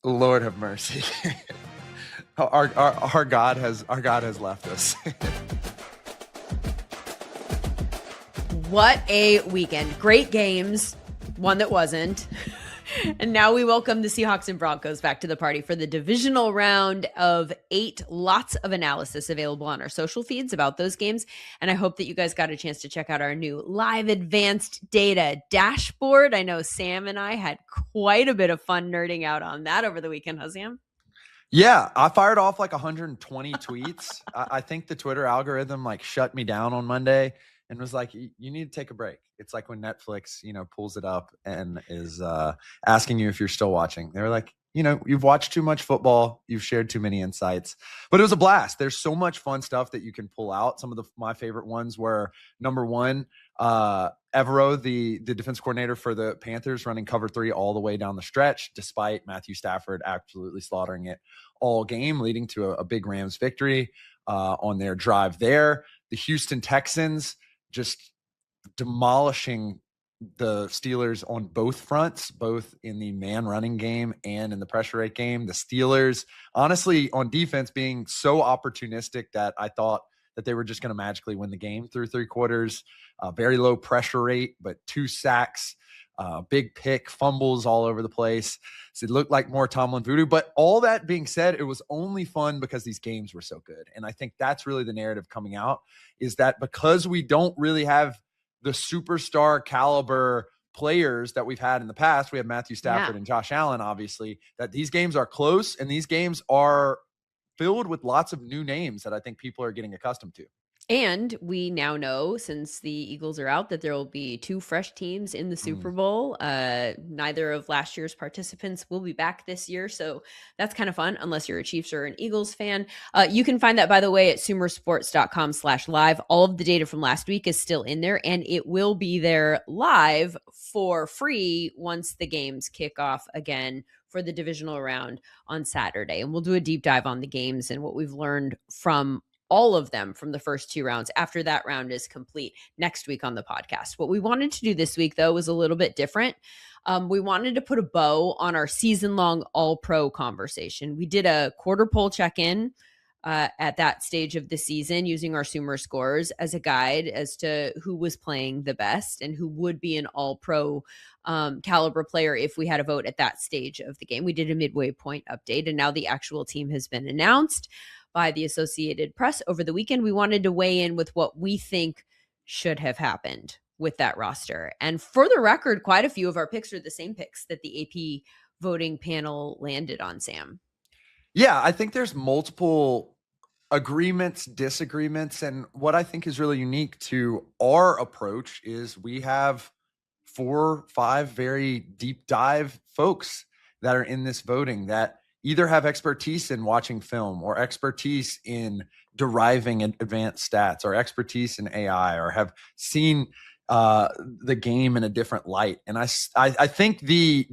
Lord have mercy. Our God has left us. What a weekend. Great games. One that wasn't. And now we welcome the Seahawks and Broncos back to the party for the divisional round of 8. Lots of analysis available on our social feeds about those games. And I hope that you guys got a chance to check out our new live advanced data dashboard. I know Sam and I had quite a bit of fun nerding out on that over the weekend, huh, Sam? Yeah, I fired off like 120 tweets. I think the Twitter algorithm like shut me down on Monday and was like, you need to take a break. It's like when Netflix, pulls it up and is asking you if you're still watching. They were like, you've watched too much football. You've shared too many insights. But it was a blast. There's so much fun stuff that you can pull out. Some of my favorite ones were, number one, Evero, the defense coordinator for the Panthers, running cover 3 all the way down the stretch, despite Matthew Stafford absolutely slaughtering it all game, leading to a big Rams victory on their drive there. The Houston Texans just demolishing the Steelers on both fronts, both in the man running game and in the pressure rate game. The Steelers, honestly, on defense being so opportunistic that I thought that they were just going to magically win the game through 3 quarters. Very low pressure rate, but 2 sacks, big pick, fumbles all over the place. So it looked like more Tomlin voodoo. But all that being said, it was only fun because these games were so good. And I think that's really the narrative coming out, is that because we don't really have the superstar caliber players that we've had in the past, we have Matthew Stafford and Josh Allen, obviously, that these games are close and these games are filled with lots of new names that I think people are getting accustomed to. And we now know, since the Eagles are out, that there will be 2 fresh teams in the Super Bowl. Neither of last year's participants will be back this year. So that's kind of fun, unless you're a Chiefs or an Eagles fan. You can find that, by the way, at SumerSports.com/live. All of the data from last week is still in there, and it will be there live for free once the games kick off again for the divisional round on Saturday. And we'll do a deep dive on the games and what we've learned from all of them from the first 2 rounds after that round is complete next week on the podcast. What we wanted to do this week, though, was a little bit different. We wanted to put a bow on our season-long all-pro conversation. We did a quarter poll check-in at that stage of the season using our Sumer scores as a guide as to who was playing the best and who would be an all-pro caliber player if we had a vote at that stage of the game. We did a midway point update, and now the actual team has been announced by the Associated Press over the weekend. We wanted to weigh in with what we think should have happened with that roster. And for the record, quite a few of our picks are the same picks that the AP voting panel landed on, Sam. Yeah, I think there's multiple agreements, disagreements, and what I think is really unique to our approach is we have 4, 5 very deep dive folks that are in this voting that either have expertise in watching film or expertise in deriving advanced stats or expertise in AI or have seen the game in a different light. And I think the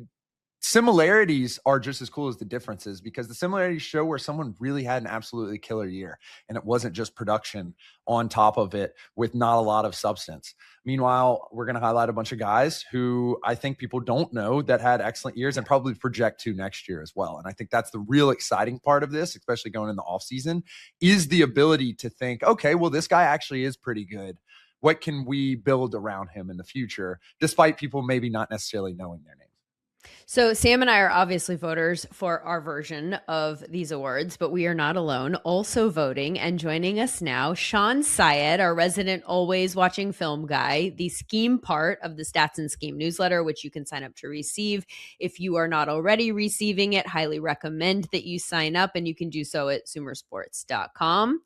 similarities are just as cool as the differences, because the similarities show where someone really had an absolutely killer year and it wasn't just production on top of it with not a lot of substance. Meanwhile, we're going to highlight a bunch of guys who I think people don't know that had excellent years and probably project to next year as well. And I think that's the real exciting part of this, especially going in the offseason, is the ability to think, okay, well, this guy actually is pretty good. What can we build around him in the future, despite people maybe not necessarily knowing their name? So Sam and I are obviously voters for our version of these awards, but we are not alone. Also voting and joining us now, Sean Syed, our resident always watching film guy, the scheme part of the Stats and Scheme newsletter, which you can sign up to receive. If you are not already receiving it, highly recommend that you sign up, and you can do so at SumerSports.com.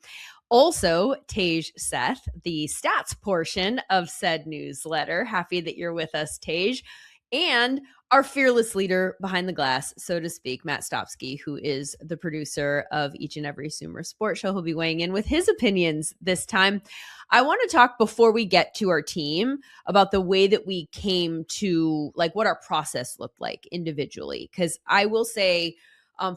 Also, Tej Seth, the stats portion of said newsletter. Happy that you're with us, Tej. And our fearless leader behind the glass, so to speak, Matt Stopsky, who is the producer of each and every Sumer Sports show. He'll be weighing in with his opinions this time. I want to talk, before we get to our team, about the way that we came to, like, what our process looked like individually. Because I will say,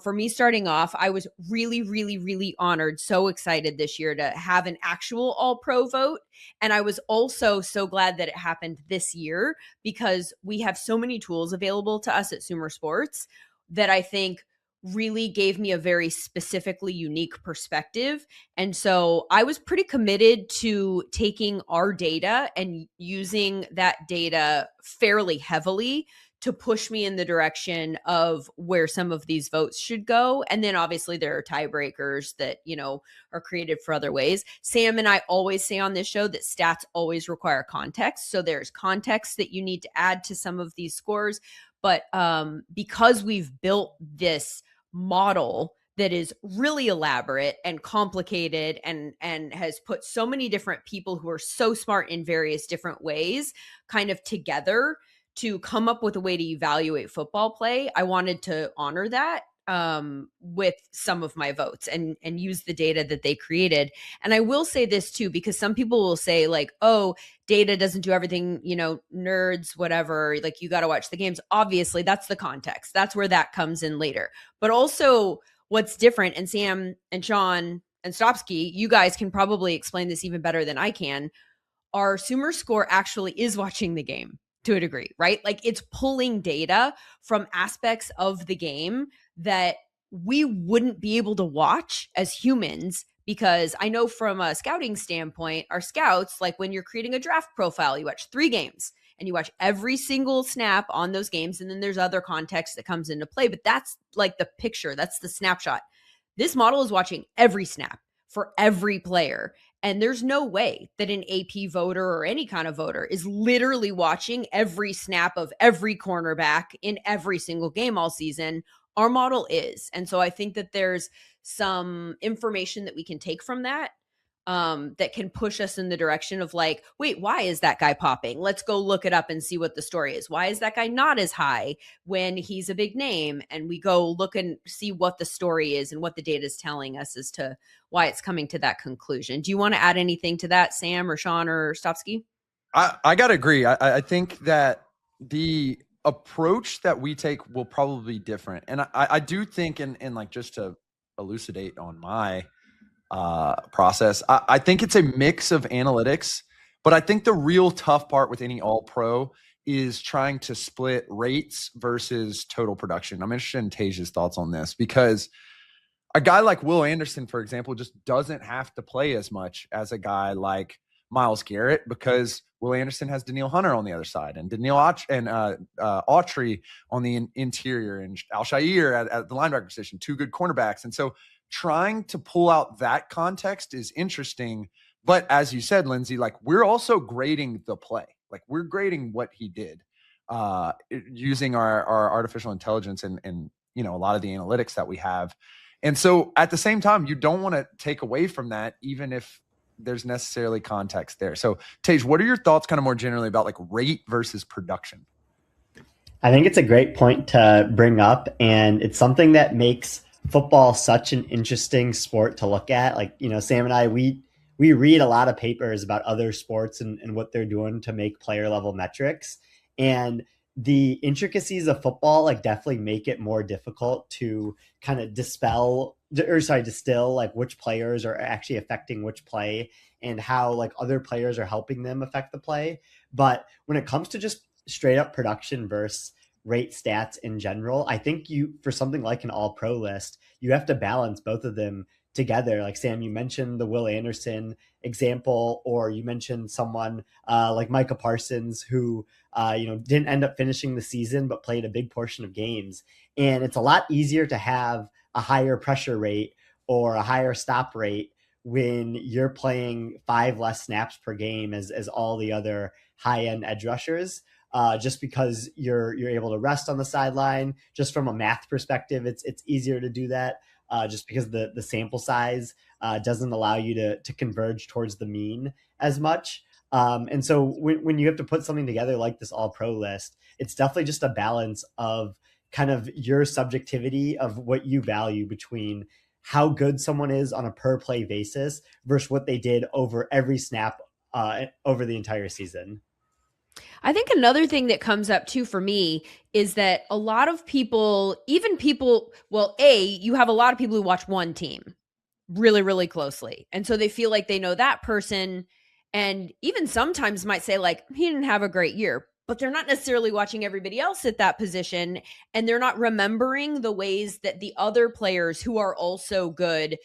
for me starting off, I was really, really, really honored, so excited this year to have an actual all-pro vote. And I was also so glad that it happened this year, because we have so many tools available to us at Sumer Sports that I think really gave me a very specifically unique perspective. And so I was pretty committed to taking our data and using that data fairly heavily to push me in the direction of where some of these votes should go. And then obviously there are tiebreakers that, are created for other ways. Sam and I always say on this show that stats always require context. So there's context that you need to add to some of these scores. But because we've built this model that is really elaborate and complicated and has put so many different people who are so smart in various different ways kind of together to come up with a way to evaluate football play, I wanted to honor that with some of my votes and use the data that they created. And I will say this too, because some people will say like, oh, data doesn't do everything, nerds, whatever, like you got to watch the games. Obviously, that's the context. That's where that comes in later. But also what's different, and Sam and Sean and Stopsky, you guys can probably explain this even better than I can. Our SumerScore actually is watching the game to a degree, right? Like it's pulling data from aspects of the game that we wouldn't be able to watch as humans, because I know from a scouting standpoint, our scouts, like when you're creating a draft profile, you watch 3 games and you watch every single snap on those games. And then there's other context that comes into play, but that's like the picture, that's the snapshot. This model is watching every snap for every player. And there's no way that an AP voter or any kind of voter is literally watching every snap of every cornerback in every single game all season. Our model is. And so I think that there's some information that we can take from that that can push us in the direction of like, wait, why is that guy popping? Let's go look it up and see what the story is. Why is that guy not as high when he's a big name? And we go look and see what the story is and what the data is telling us as to why it's coming to that conclusion. Do you want to add anything to that, Sam or Sean or Stopsky? I got to agree. I think that the approach that we take will probably be different. And I do think, and like just to elucidate on my process, I think it's a mix of analytics, but I think the real tough part with any all pro is trying to split rates versus total production. I'm interested in Taja's thoughts on this, because a guy like Will Anderson, for example, just doesn't have to play as much as a guy like Myles Garrett, because Will Anderson has Daniil Hunter on the other side, and Autry on the interior, and Al-Shaair at the linebacker position, 2 good cornerbacks. And so trying to pull out that context is interesting. But as you said, Lindsay, like we're also grading the play. Like we're grading what he did using our artificial intelligence and a lot of the analytics that we have. And so at the same time, you don't want to take away from that, even if there's necessarily context there. So Tej, what are your thoughts kind of more generally about like rate versus production? I think it's a great point to bring up, and it's something that makes football such an interesting sport to look at. Like, Sam and I, we read a lot of papers about other sports and what they're doing to make player level metrics. And the intricacies of football like definitely make it more difficult to kind of distill like which players are actually affecting which play and how like other players are helping them affect the play. But when it comes to just straight up production versus rate stats in general, I think for something like an all pro list, you have to balance both of them together. Like Sam, you mentioned the Will Anderson example, or you mentioned someone like Micah Parsons, who didn't end up finishing the season but played a big portion of games. And it's a lot easier to have a higher pressure rate or a higher stop rate when you're playing 5 less snaps per game as all the other high end edge rushers. Just because you're able to rest on the sideline. Just from a math perspective, it's easier to do that. Just because the sample size doesn't allow you to converge towards the mean as much. And so when you have to put something together like this all pro list, it's definitely just a balance of kind of your subjectivity of what you value between how good someone is on a per play basis versus what they did over every snap over the entire season. I think another thing that comes up too for me is that a lot of people, you have a lot of people who watch one team really, really closely. And so they feel like they know that person, and even sometimes might say like, he didn't have a great year. but they're not necessarily watching everybody else at that position. And they're not remembering the ways that the other players who are also good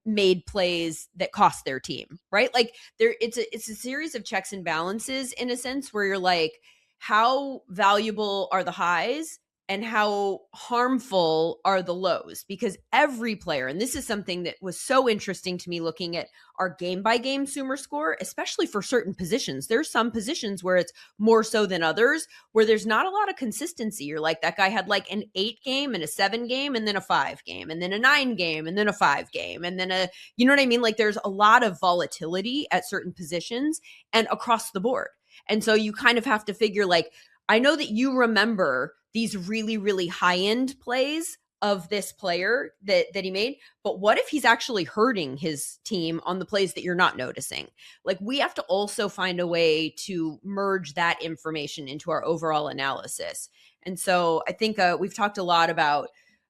made plays that cost their team, right? Like it's a series of checks and balances in a sense where you're like, how valuable are the highs and how harmful are the lows? Because every player, and this is something that was so interesting to me looking at our game by game Sumer score, especially for certain positions. There's some positions where it's more so than others, where there's not a lot of consistency. You're like, that guy had like an 8 game and a 7 game and then a 5 game and then a 9 game and then a 5 game and then you know what I mean? Like there's a lot of volatility at certain positions and across the board. And so you kind of have to figure, like, I know that you remember these really, really high end plays of this player that he made, but what if he's actually hurting his team on the plays that you're not noticing? Like, we have to also find a way to merge that information into our overall analysis. And so I think we've talked a lot about,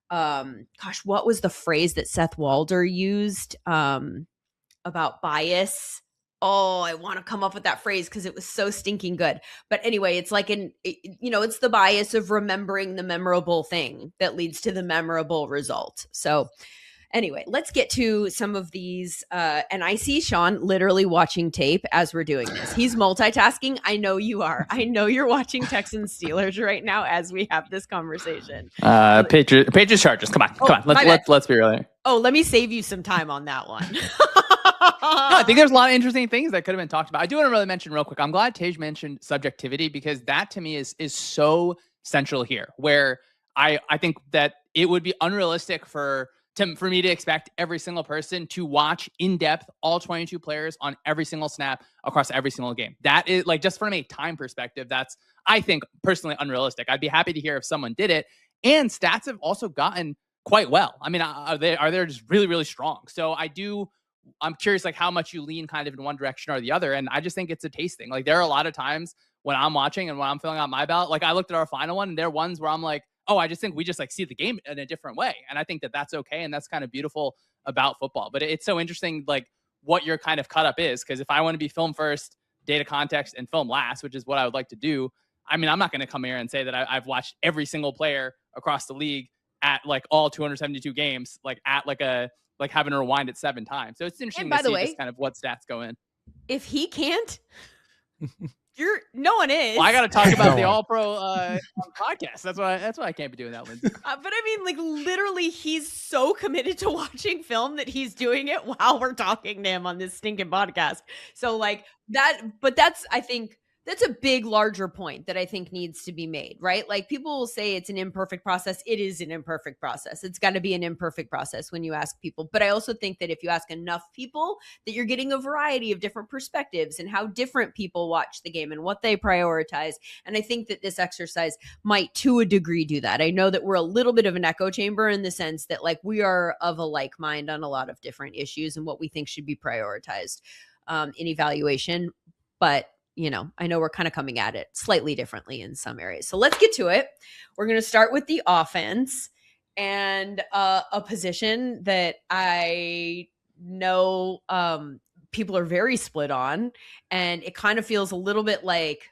what was the phrase that Seth Walder used about bias? Oh, I want to come up with that phrase because it was so stinking good. But anyway, it's like it's the bias of remembering the memorable thing that leads to the memorable result. So anyway, let's get to some of these. And I see Sean literally watching tape as we're doing this. He's multitasking. I know you are. I know you're watching Texans Steelers right now as we have this conversation. Patriots Chargers. Come on. Let's be real. Oh, let me save you some time on that one. No, I think there's a lot of interesting things that could have been talked about. I do want to really mention real quick. I'm glad Tej mentioned subjectivity because that to me is so central here, where I think that it would be unrealistic for me to expect every single person to watch in depth all 22 players on every single snap across every single game. That is, like, just from a time perspective, that's, I think, personally unrealistic. I'd be happy to hear if someone did it. And stats have also gotten quite well. I mean, are they just really, really strong? So I'm curious, like, how much you lean kind of in one direction or the other. And I just think it's a taste thing. Like, there are a lot of times when I'm watching and when I'm filling out my ballot, like, I looked at our final one and there are ones where I'm like, oh, I just think we just like see the game in a different way. And I think that that's okay. And that's kind of beautiful about football. But it's so interesting, like, what your kind of cut up is. Because if I want to be film first, data context, and film last, which is what I would like to do, I mean, I'm not going to come here and say that I've watched every single player across the league at like all 272 games, like at like having to rewind it 7 times. So it's interesting to see just kind of what stats go in. If he can't, no one is. Well, I got to talk about the All Pro podcast. That's why I can't be doing that, Lindsay. But I mean, like, literally, he's so committed to watching film that he's doing it while we're talking to him on this stinking podcast. So like that, but I think that's a big, larger point that I think needs to be made, right? Like, people will say it's an imperfect process. It is an imperfect process. It's got to be an imperfect process when you ask people. But I also think that if you ask enough people, that you're getting a variety of different perspectives and how different people watch the game and what they prioritize. And I think that this exercise might, to a degree, do that. I know that we're a little bit of an echo chamber in the sense that, like, we are of a like mind on a lot of different issues and what we think should be prioritized in evaluation. But I know we're kind of coming at it slightly differently in some areas. So let's get to it. We're going to start with the offense and a position that I know people are very split on. And it kind of feels a little bit like,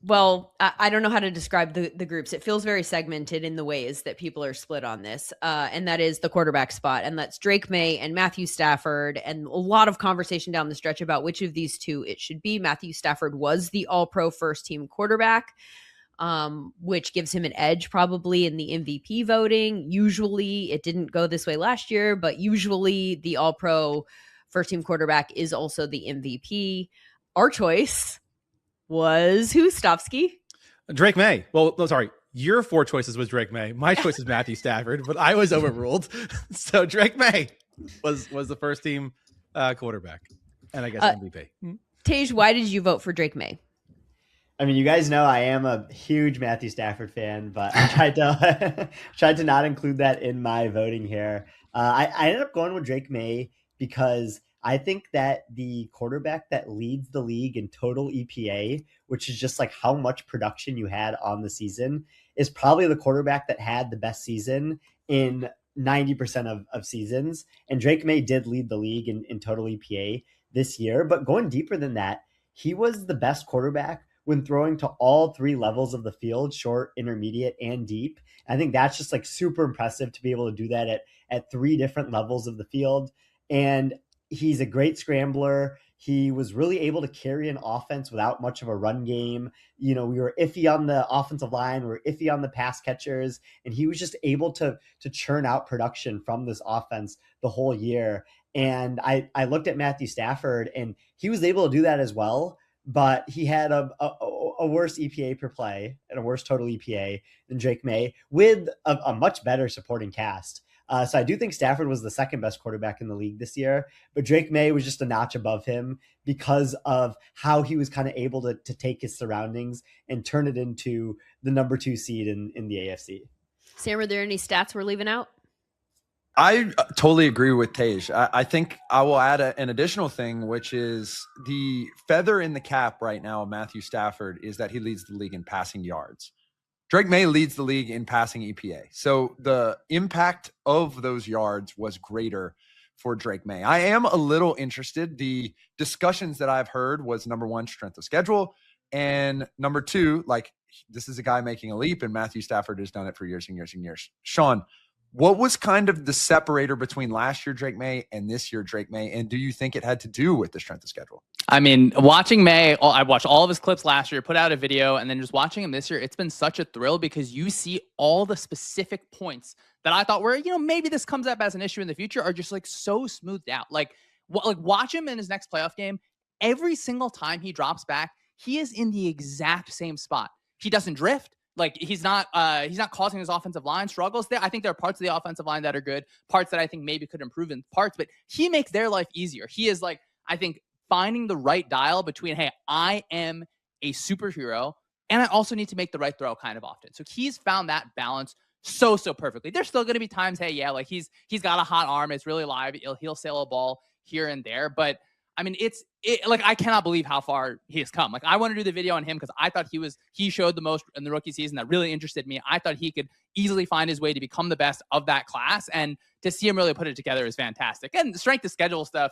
well, I don't know how to describe the groups. It feels very segmented in the ways that people are split on this. And that is the quarterback spot. And that's Drake May and Matthew Stafford. And a lot of conversation down the stretch about which of these two it should be. Matthew Stafford was the All-Pro first-team quarterback, which gives him an edge probably in the MVP voting. Usually, it didn't go this way last year, but usually the All-Pro first-team quarterback is also the MVP. Our choice was who, Stofsky? Drake May. Well, no, sorry. Your 4 choices was Drake May. My choice is Matthew Stafford, but I was overruled. So Drake May was the first team quarterback, and I guess MVP. Tej, why did you vote for Drake May? I mean, you guys know I am a huge Matthew Stafford fan, but I tried to not include that in my voting here. I ended up going with Drake May because I think that the quarterback that leads the league in total EPA, which is just like how much production you had on the season, is probably the quarterback that had the best season in 90% of seasons. And Drake May did lead the league in total EPA this year. But going deeper than that, he was the best quarterback when throwing to all three levels of the field, short, intermediate, and deep. I think that's just like super impressive to be able to do that at three different levels of the field. And he's a great scrambler. He was really able to carry an offense without much of a run game. We were iffy on the offensive line, we were iffy on the pass catchers, and he was just able to churn out production from this offense the whole year. And I looked at Matthew Stafford, and he was able to do that as well, but he had a worse EPA per play and a worse total EPA than Drake May, with a much better supporting cast. So I do think Stafford was the second best quarterback in the league this year, but Drake May was just a notch above him because of how he was kind of able to take his surroundings and turn it into the number 2 seed in the AFC. Sam, are there any stats we're leaving out? I totally agree with Tej. I think I will add an additional thing, which is the feather in the cap right now of Matthew Stafford is that he leads the league in passing yards. Drake May leads the league in passing EPA. So the impact of those yards was greater for Drake May. I am a little interested. The discussions that I've heard was, number one, strength of schedule. And number two, like, this is a guy making a leap, and Matthew Stafford has done it for years and years and years. Sean, what was kind of the separator between last year Drake May and this year Drake May? And do you think it had to do with the strength of schedule? I mean, watching May, I watched all of his clips last year, put out a video, and then just watching him this year, it's been such a thrill because you see all the specific points that I thought were, maybe this comes up as an issue in the future, are just like so smoothed out. Like watch him in his next playoff game. Every single time he drops back, he is in the exact same spot. He doesn't drift. Like he's not causing his offensive line struggles there. I think there are parts of the offensive line that are good, parts that I think maybe could improve in parts, but he makes their life easier. He is like, I think, finding the right dial between, hey, I am a superhero and I also need to make the right throw kind of often. So he's found that balance so perfectly. There's still going to be times, hey, yeah, like he's got a hot arm. It's really live. He'll sail a ball here and there, but I mean, like, I cannot believe how far he has come. Like, I want to do the video on him because I thought he showed the most in the rookie season that really interested me. I thought he could easily find his way to become the best of that class, and to see him really put it together is fantastic. And the strength of schedule stuff,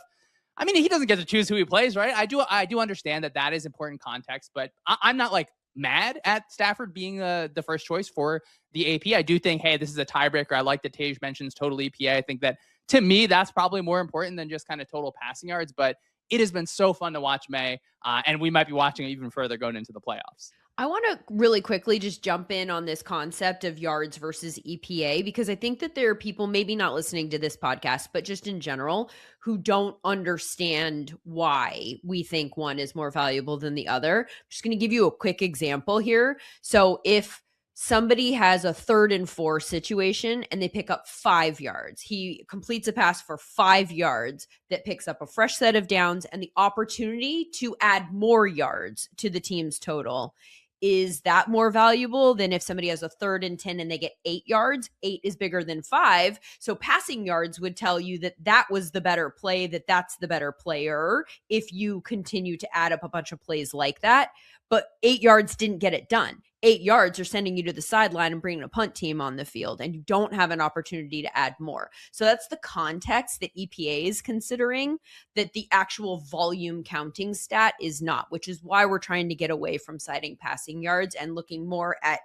I mean, he doesn't get to choose who he plays, right? I do understand that is important context, but I'm not like mad at Stafford being the first choice for the AP. I do think, hey, this is a tiebreaker. I like that Tej mentions total EPA. I think that, to me, that's probably more important than just kind of total passing yards, but it has been so fun to watch May, and we might be watching it even further going into the playoffs. I want to really quickly just jump in on this concept of yards versus EPA, because I think that there are people, maybe not listening to this podcast, but just in general, who don't understand why we think one is more valuable than the other. I'm just going to give you a quick example here. So if somebody has a 3rd and 4 situation and they pick up 5 yards, he completes a pass for 5 yards that picks up a fresh set of downs and the opportunity to add more yards to the team's total. Is that more valuable than if somebody has a 3rd and 10 and they get 8 yards? 8 is bigger than 5. So passing yards would tell you that was the better play, that's the better player if you continue to add up a bunch of plays like that. But 8 yards didn't get it done. 8 yards are sending you to the sideline and bringing a punt team on the field, and you don't have an opportunity to add more. So that's the context that EPA is considering, that the actual volume counting stat is not, which is why we're trying to get away from citing passing yards and looking more at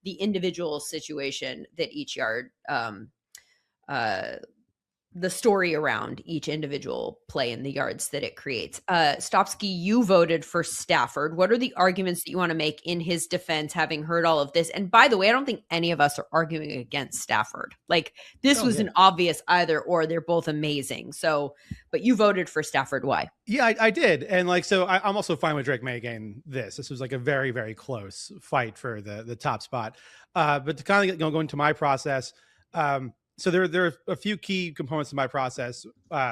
the individual situation that each yard, the story around each individual play and the yards that it creates. Stopsky, you voted for Stafford. What are the arguments that you want to make in his defense, having heard all of this? And by the way, I don't think any of us are arguing against Stafford. Like, this was an obvious either or. They're both amazing. So, but you voted for Stafford. Why? Yeah, I did. And like, so I'm also fine with Drake May getting this. This was like a very, very close fight for the top spot. But to kind of go into my process, so there are a few key components to my process,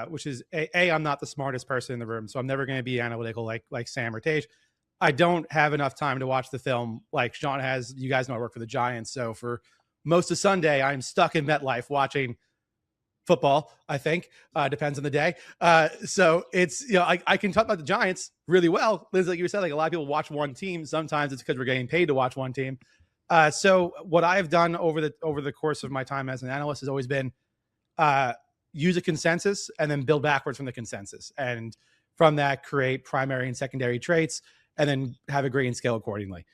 which is I'm not the smartest person in the room, so I'm never going to be analytical like Sam or Tej. I don't have enough time to watch the film like Sean has. You guys know I work for the Giants, so for most of Sunday, I'm stuck in MetLife watching football. I think depends on the day. So it's, I can talk about the Giants really well. Liz, like you said, like a lot of people watch one team. Sometimes it's because we're getting paid to watch one team. So what I've done over the course of my time as an analyst has always been use a consensus and then build backwards from the consensus. And from that create primary and secondary traits, and then have a grading scale accordingly.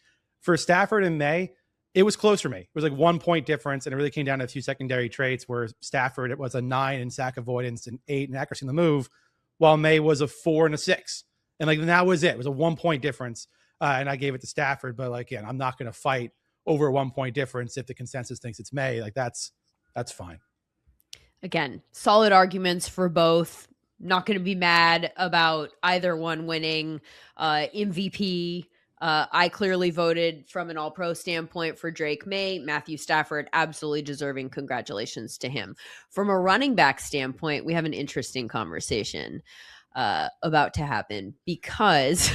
For Stafford and May, it was close for me. It was like 1 point difference, and it really came down to a few secondary traits where Stafford, it was a 9 in sack avoidance and 8 in accuracy in the move, while May was a 4 and a 6. And like that was it. It was a 1 point difference. And I gave it to Stafford, but like, again, I'm not going to fight over a 1 point difference if the consensus thinks it's May. Like that's fine. Again, solid arguments for both. Not going to be mad about either one winning. MVP. I clearly voted from an all-pro standpoint for Drake May. Matthew Stafford, absolutely deserving. Congratulations to him. From a running back standpoint, we have an interesting conversation about to happen because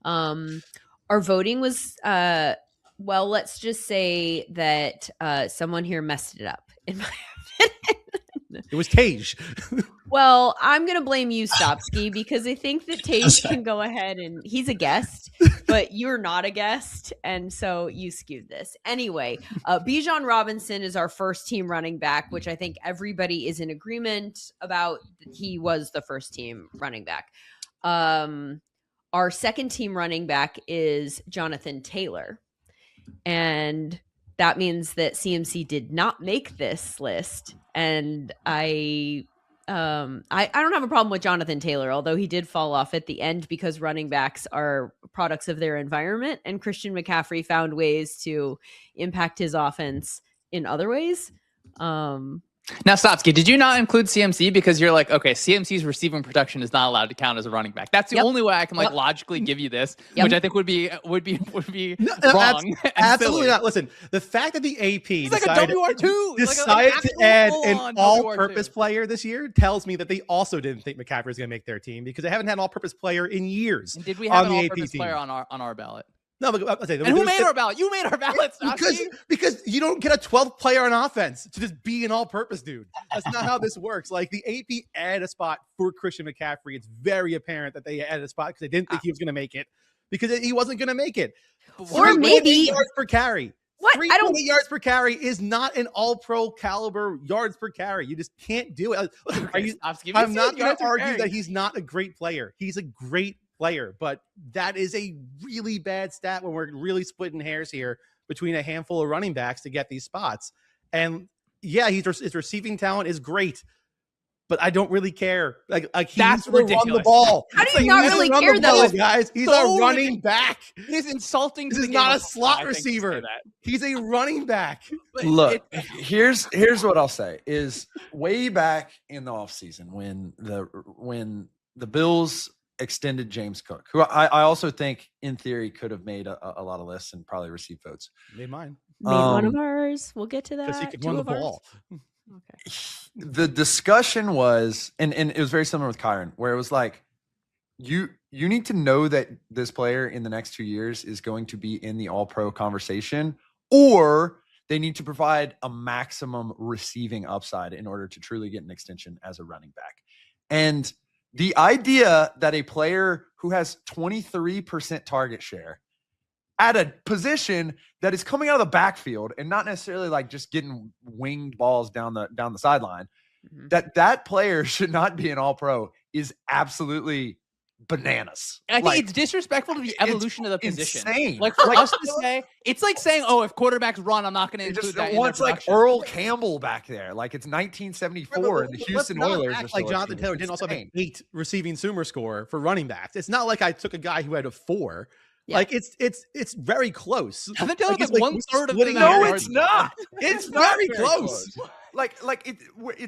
our voting was, well, let's just say that someone here messed it up, in my opinion. It was Tage. Well, I'm going to blame you, Stopsky, because I think that Tage can go ahead and he's a guest, but you're not a guest. And so you skewed this. Anyway, Bijan Robinson is our first team running back, which I think everybody is in agreement about. He was the first team running back. Our second team running back is Jonathan Taylor. And that means that CMC did not make this list. And I don't have a problem with Jonathan Taylor, although he did fall off at the end because running backs are products of their environment, and Christian McCaffrey found ways to impact his offense in other ways. Now, Stopsky, did you not include CMC because you're like, okay, CMC's receiving production is not allowed to count as a running back? That's the only way I can like logically give you this, which I think would be wrong. Absolutely not. Listen, the fact that the AP decided to add an all-purpose player this year tells me that they also didn't think McCaffrey was going to make their team because they haven't had an all-purpose player in years. And did we have an all-purpose player on our ballot? No, but I'll say, and who made our ballot? You made our ballot, because you don't get a 12th player on offense to just be an all-purpose dude. That's not how this works. Like the AP added a spot for Christian McCaffrey. It's very apparent that they added a spot because they didn't think he was going to make it because he wasn't going to make it. Or maybe yards per carry. What? 3.8 yards per carry is not an all-pro caliber yards per carry. You just can't do it. Listen, I'm not going to argue that he's not a great player. He's a great player, but that is a really bad stat when we're really splitting hairs here between a handful of running backs to get these spots. And yeah, his receiving talent is great, but I don't really care. Like that's ridiculous. Run the ball. How do you not really care, though, guys? He's a running back. He's insulting. This is not a slot receiver. He's a running back. Look, here's what I'll say is way back in the offseason when the Bills extended James Cook, who I also think in theory could have made a lot of lists and probably received votes. Made mine. Made one of ours. We'll get to that. Because he could run the ball. Okay. The discussion was, and it was very similar with Kyron, where it was like, you need to know that this player in the next 2 years is going to be in the all-pro conversation, or they need to provide a maximum receiving upside in order to truly get an extension as a running back. And the idea that a player who has 23% target share at a position that is coming out of the backfield and not necessarily like just getting winged balls down the sideline, that player should not be an all-pro is absolutely bananas. And I think it's disrespectful to the evolution of the position. Insane. Like for us to say, it's like saying, "Oh, if quarterbacks run, I'm not going to include that." It's like Earl Campbell back there, like it's 1974, and the Houston Oilers. Like Jonathan Taylor didn't also have an 8 receiving Sumer score for running backs. It's not like I took a guy who had a 4. Yeah. Like it's very close. Jonathan Taylor like 1/3 of the No, it's not. It's very close.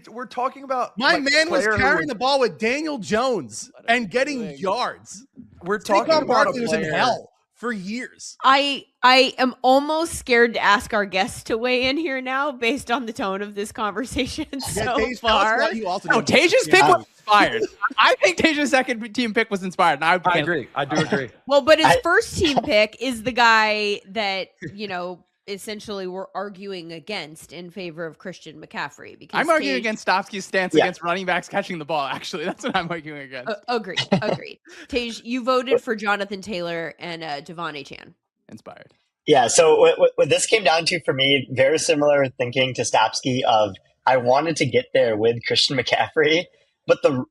We're talking about my man was carrying the ball with Daniel Jones and getting yards. We're talking about a player was in hell for years. I am almost scared to ask our guests to weigh in here now based on the tone of this conversation so far. Taja's pick was inspired. I think Taja's second team pick was inspired. And I agree. I do agree. Well, but his first team pick is the guy that, essentially we're arguing against in favor of Christian McCaffrey. Because I'm arguing against Stopsky's stance against running backs catching the ball. Actually, that's what I'm arguing against. Agreed. Tage, you voted for Jonathan Taylor and Devontae Chan. Inspired. Yeah. So what this came down to for me, very similar thinking to Stopsky of I wanted to get there with Christian McCaffrey. but the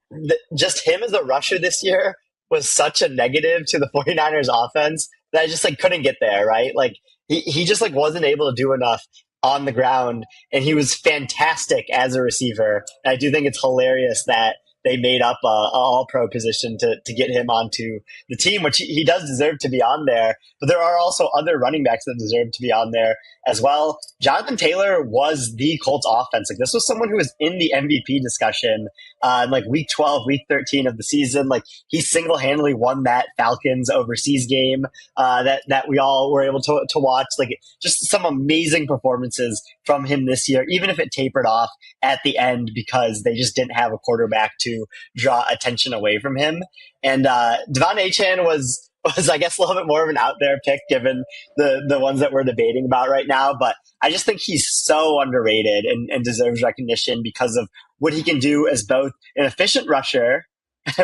just him as a rusher this year was such a negative to the 49ers offense that I just like couldn't get there, right? Like he just like wasn't able to do enough on the ground, and he was fantastic as a receiver. And I do think it's hilarious that they made up a all-pro position to get him onto the team, which he does deserve to be on there. But there are also other running backs that deserve to be on there as well. Jonathan Taylor was the Colts offense. Like, this was someone who was in the MVP discussion in like week 12, week 13 of the season. Like, he single-handedly won that Falcons overseas game that we all were able to watch. Like, just some amazing performances from him this year, even if it tapered off at the end because they just didn't have a quarterback to draw attention away from him. And Devon Achane was I guess a little bit more of an out there pick given the ones that we're debating about right now. But I just think he's so underrated and deserves recognition because of what he can do as both an efficient rusher,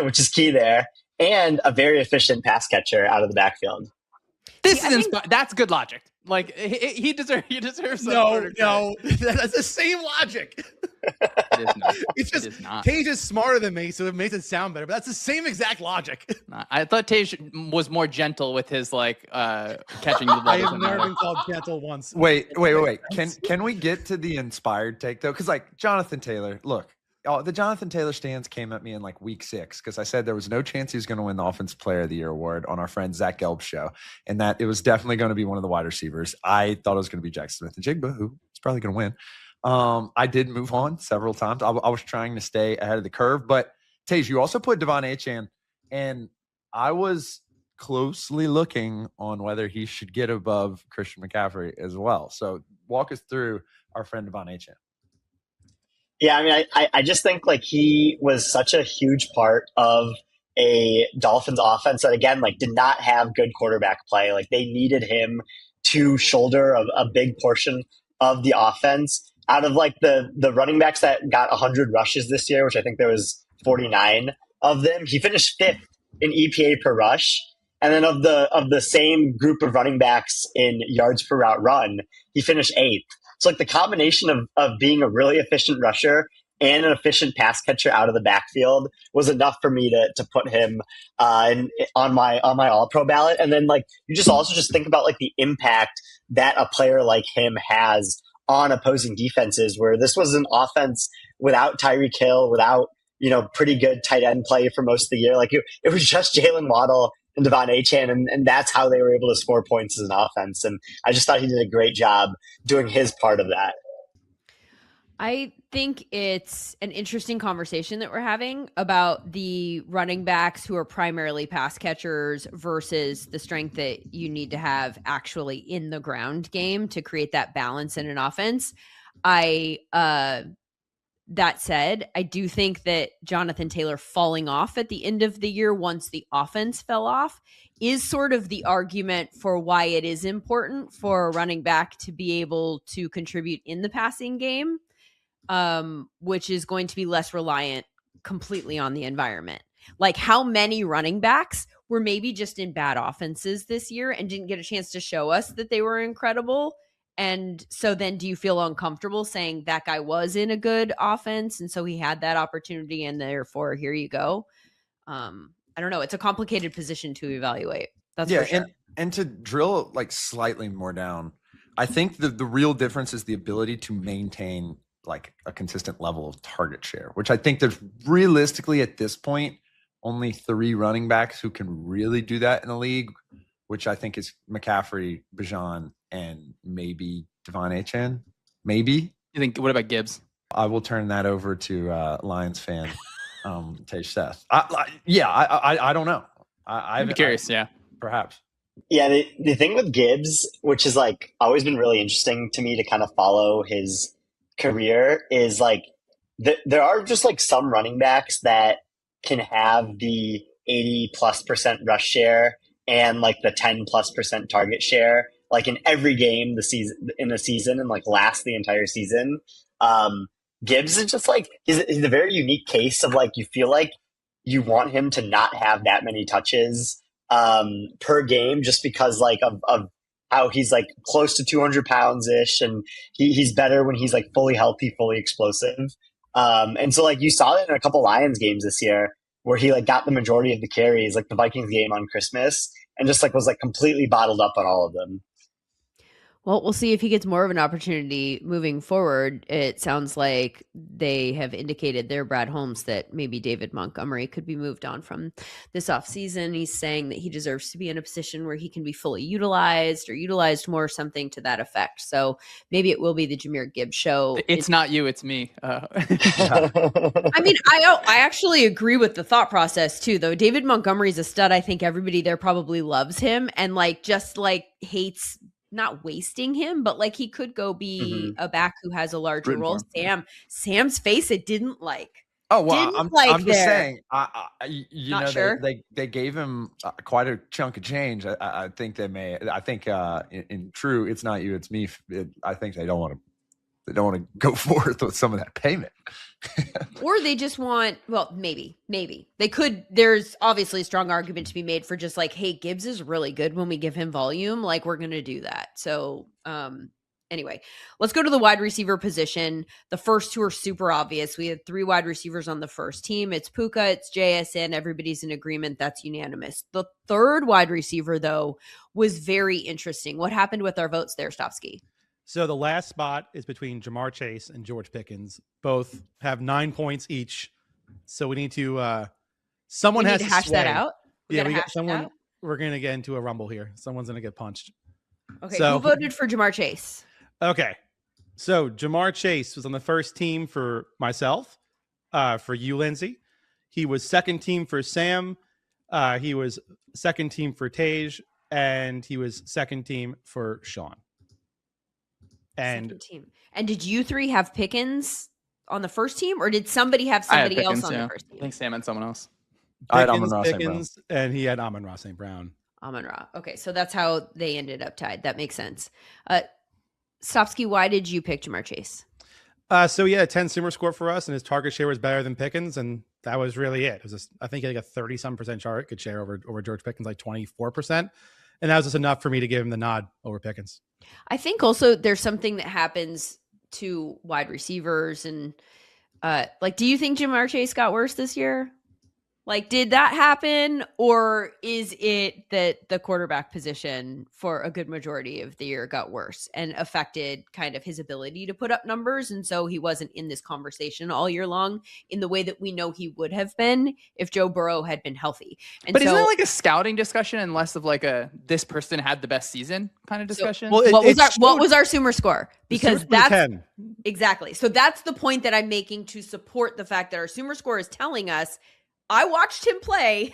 which is key there, and a very efficient pass catcher out of the backfield. That's good logic. Like he deserves. No, that's the same logic. It is not. It's just it is not. Tage is smarter than me, so it makes it sound better. But that's the same exact logic. I thought Tage was more gentle with his like catching the ball. I have never been called gentle once. Wait. Can we get to the inspired take though? Because like Jonathan Taylor, look. The Jonathan Taylor stands came at me in like week 6 because I said there was no chance he was going to win the Offensive Player of the Year award on our friend Zach Gelb's show, and that it was definitely going to be one of the wide receivers. I thought it was going to be Jack Smith-Njigba, who is probably going to win. I did move on several times. I was trying to stay ahead of the curve, but Tage, you also put Devon Achane, and I was closely looking on whether he should get above Christian McCaffrey as well. So walk us through our friend Devon Achane. Yeah, I mean, I just think like he was such a huge part of a Dolphins offense that, again, like did not have good quarterback play. Like they needed him to shoulder a big portion of the offense. Out of like the running backs that got 100 rushes this year, which I think there was 49 of them, he finished 5th in EPA per rush. And then of the same group of running backs in yards per route run, he finished 8th. So like the combination of being a really efficient rusher and an efficient pass catcher out of the backfield was enough for me to put him on my all pro ballot. And then like you just also just think about like the impact that a player like him has on opposing defenses, where this was an offense without Tyreek Hill, without pretty good tight end play for most of the year. Like it was just Jalen Waddle and Devon Achane, and that's how they were able to score points as an offense. And I just thought he did a great job doing his part of that. I think it's an interesting conversation that we're having about the running backs who are primarily pass catchers versus the strength that you need to have actually in the ground game to create that balance in an offense. That said, I do think that Jonathan Taylor falling off at the end of the year once the offense fell off is sort of the argument for why it is important for a running back to be able to contribute in the passing game, which is going to be less reliant completely on the environment. Like how many running backs were maybe just in bad offenses this year and didn't get a chance to show us that they were incredible. And so then do you feel uncomfortable saying that guy was in a good offense and so he had that opportunity and therefore here you go? I don't know. It's a complicated position to evaluate. That's for sure. And to drill like slightly more down, I think the real difference is the ability to maintain like a consistent level of target share, which I think there's realistically at this point only 3 running backs who can really do that in the league, which I think is McCaffrey, Bijan, and maybe Devon Achane. Maybe. You think? What about Gibbs? I will turn that over to Lions fan Tage Seth. I don't know. I'm curious. Yeah, perhaps. Yeah, the thing with Gibbs, which is like always been really interesting to me to kind of follow his career, is like there are just like some running backs that can have the 80+% rush share and like the 10+% target share, like in every game in the season and like last the entire season. Gibbs is just like he's a very unique case of like you feel like you want him to not have that many touches per game just because like of how he's like close to 200 pounds ish, and he's better when he's like fully healthy, fully explosive. And so like you saw it in a couple Lions games this year where he like got the majority of the carries, like the Vikings game on Christmas, and just like was like completely bottled up on all of them. Well, we'll see if he gets more of an opportunity moving forward. It sounds like they have indicated there, Brad Holmes, that maybe David Montgomery could be moved on from this offseason. He's saying that he deserves to be in a position where he can be fully utilized or utilized more, something to that effect. So maybe it will be the Jahmyr Gibbs show. It's not you, it's me. I mean, I actually agree with the thought process too, though. David Montgomery's a stud. I think everybody there probably loves him and like just like hates not wasting him, but like he could go be a back who has a larger role. Sam's face, it didn't like. Oh well, Didn't I'm like just there. saying. You Not know, sure. they gave him quite a chunk of change. I think they may. I think in true, it's not you, it's me. I think they don't want to go forth with some of that payment. Or they just want, well, maybe they could. There's obviously a strong argument to be made for just like, hey, Gibbs is really good when we give him volume. Like we're going to do that. So anyway, let's go to the wide receiver position. The first two are super obvious. We had 3 wide receivers on the first team. It's Puka, it's JSN. Everybody's in agreement. That's unanimous. The third wide receiver, though, was very interesting. What happened with our votes there, Stopsky? So the last spot is between Jamar Chase and George Pickens. Both have 9 points each. So we need to someone has to hash sway. that out. We got someone. We're gonna get into a rumble here. Someone's gonna get punched. Okay, so, who voted for Jamar Chase? Okay, so Jamar Chase was on the first team for myself, for you, Lindsay. He was second team for Sam. He was second team for Tej, and he was second team for Sean. And did you 3 have Pickens on the first team, or did somebody have somebody else on the first team? I think Sam and someone else. I had Amon-Ra St. Brown. And he had Amon-Ra St. Brown. Amon-Ra. Okay, so that's how they ended up tied. That makes sense. Stopsky, why did you pick Jamar Chase? So he had a 10 Sumer score for us, and his target share was better than Pickens, and that was really it. It was I think he had like a 30-some% target share over George Pickens, like 24%. And that was just enough for me to give him the nod over Pickens. I think also there's something that happens to wide receivers and like, do you think Jamar Chase got worse this year? Like, did that happen, or is it that the quarterback position for a good majority of the year got worse and affected kind of his ability to put up numbers? And so he wasn't in this conversation all year long in the way that we know he would have been if Joe Burrow had been healthy. And but isn't it like a scouting discussion and less of like a this person had the best season kind of discussion? So, what was our Sumer score? Because that's 10. Exactly. So that's the point that I'm making to support the fact that our Sumer score is telling us I watched him play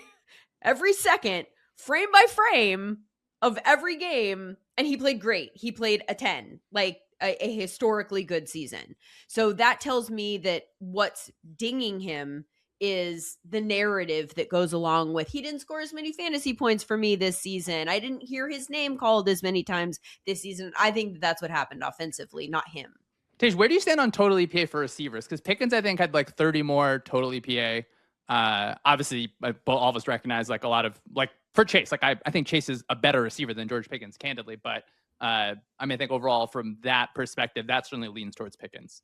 every second, frame by frame of every game, and he played great. He played a 10, like a historically good season. So that tells me that what's dinging him is the narrative that goes along with he didn't score as many fantasy points for me this season. I didn't hear his name called as many times this season. I think that's what happened offensively, not him. Tej, where do you stand on total EPA for receivers? Because Pickens, I think, had like 30 more total EPA. Obviously, all of us recognize like a lot of like for Chase, like I think Chase is a better receiver than George Pickens, candidly. But I mean, I think overall from that perspective, that certainly leans towards Pickens.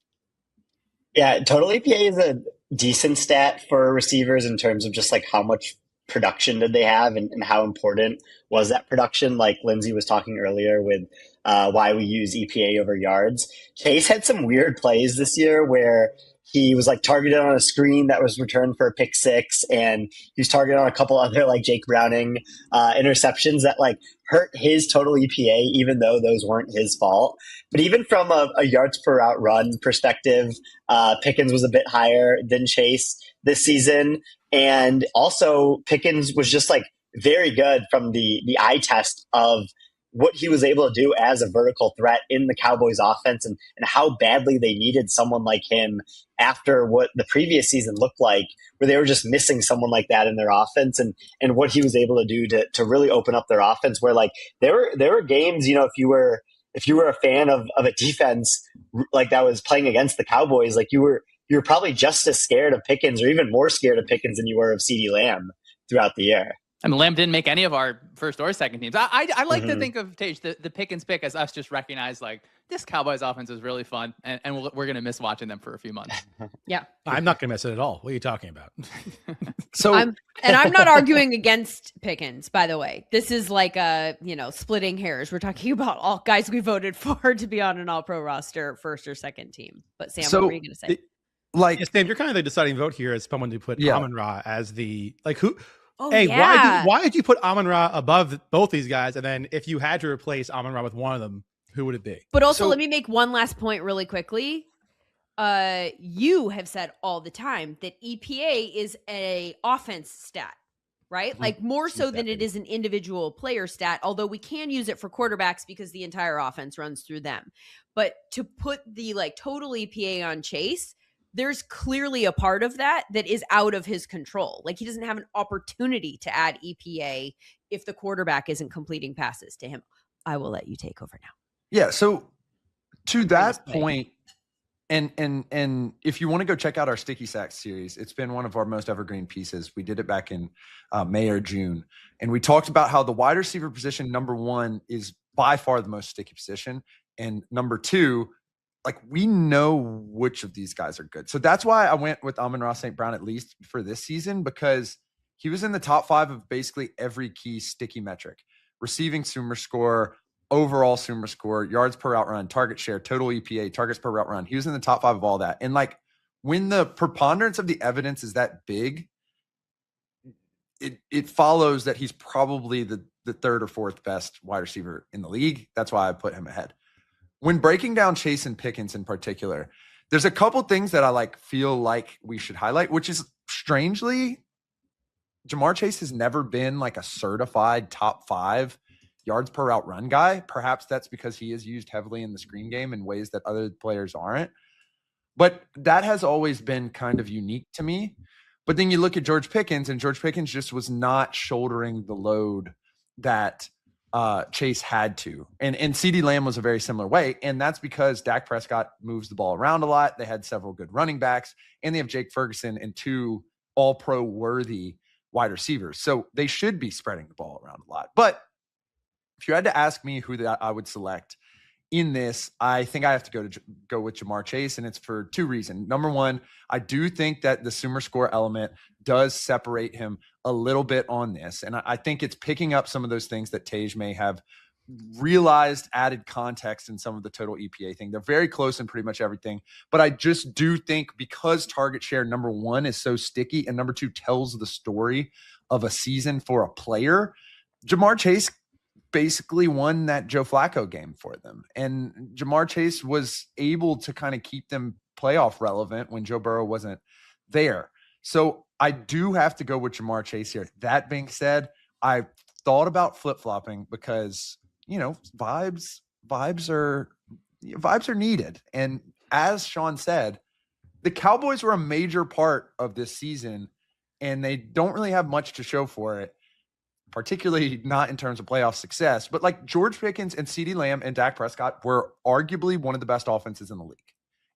Yeah, total EPA is a decent stat for receivers in terms of just like how much production did they have and how important was that production. Like Lindsay was talking earlier with why we use EPA over yards. Chase had some weird plays this year where he was like targeted on a screen that was returned for a pick 6, and he was targeted on a couple other like Jake Browning interceptions that like hurt his total EPA, even though those weren't his fault. But even from a yards per route run perspective, Pickens was a bit higher than Chase this season. And also Pickens was just like very good from the eye test of what he was able to do as a vertical threat in the Cowboys offense and how badly they needed someone like him after what the previous season looked like, where they were just missing someone like that in their offense and what he was able to do to really open up their offense where like there were games, you know, if you were a fan of a defense like that was playing against the Cowboys, like you were probably just as scared of Pickens or even more scared of Pickens than you were of CeeDee Lamb throughout the year. I mean, Lamb didn't make any of our first or second teams. I like to think of Tej, the Pickens pick as us just recognize like this Cowboys offense is really fun, and we're going to miss watching them for a few months. Yeah. I'm not going to miss it at all. What are you talking about? So I'm not arguing against Pickens, by the way. This is like splitting hairs. We're talking about all guys we voted for to be on an all-pro roster, first or second team. But Sam, what were you going to say? Yeah, Sam, you're kind of the deciding vote here as someone to put Yeah. Amon-Ra as the who. Oh, Hey, yeah. why did you put Amon-Ra above both these guys? And then if you had to replace Amon-Ra with one of them, who would it be? But also, let me make one last point really quickly. You have said all the time that EPA is a offense stat, right? Like more so than it is an individual player stat, although we can use it for quarterbacks because the entire offense runs through them. But to put the total EPA on Chase, there's clearly a part of that is out of his control. Like he doesn't have an opportunity to add EPA if the quarterback isn't completing passes to him. I will let you take over now. Yeah. So to that point, and if you want to go check out our Sticky Sacks series, it's been one of our most evergreen pieces. We did it back in May or June, and we talked about how the wide receiver position, number one, is by far the most sticky position, and number two, we know which of these guys are good. So that's why I went with Amon-Ra St. Brown, at least for this season, because he was in the top 5 of basically every key sticky metric: receiving SumerScore, overall SumerScore, yards per route run, target share, total EPA, targets per route run. He was in the top 5 of all that. And when the preponderance of the evidence is that big, it follows that he's probably the third or fourth best wide receiver in the league. That's why I put him ahead. When breaking down Chase and Pickens in particular, there's a couple things that I feel like we should highlight, which is strangely, Jamar Chase has never been a certified top 5 yards per route run guy. Perhaps that's because he is used heavily in the screen game in ways that other players aren't. But that has always been kind of unique to me. But then you look at George Pickens, and George Pickens just was not shouldering the load that Chase had to. And CeeDee Lamb was a very similar way. And that's because Dak Prescott moves the ball around a lot. They had several good running backs, and they have Jake Ferguson and 2 all-pro worthy wide receivers. So they should be spreading the ball around a lot. But if you had to ask me who I would select in this, I think I have to go with Jamar Chase, and it's for 2 reasons. Number one, I do think that the SumerScore element does separate him a little bit on this, and I think it's picking up some of those things that Tage may have realized, added context in some of the total EPA thing. They're very close in pretty much everything, but I just do think because target share, number one, is so sticky, and number two, tells the story of a season for a player, Jamar Chase basically won that Joe Flacco game for them. And Jamar Chase was able to kind of keep them playoff relevant when Joe Burrow wasn't there. So I do have to go with Jamar Chase here. That being said, I thought about flip-flopping because, vibes are needed. And as Sean said, the Cowboys were a major part of this season, and they don't really have much to show for it, particularly not in terms of playoff success. But George Pickens and CeeDee Lamb and Dak Prescott were arguably one of the best offenses in the league.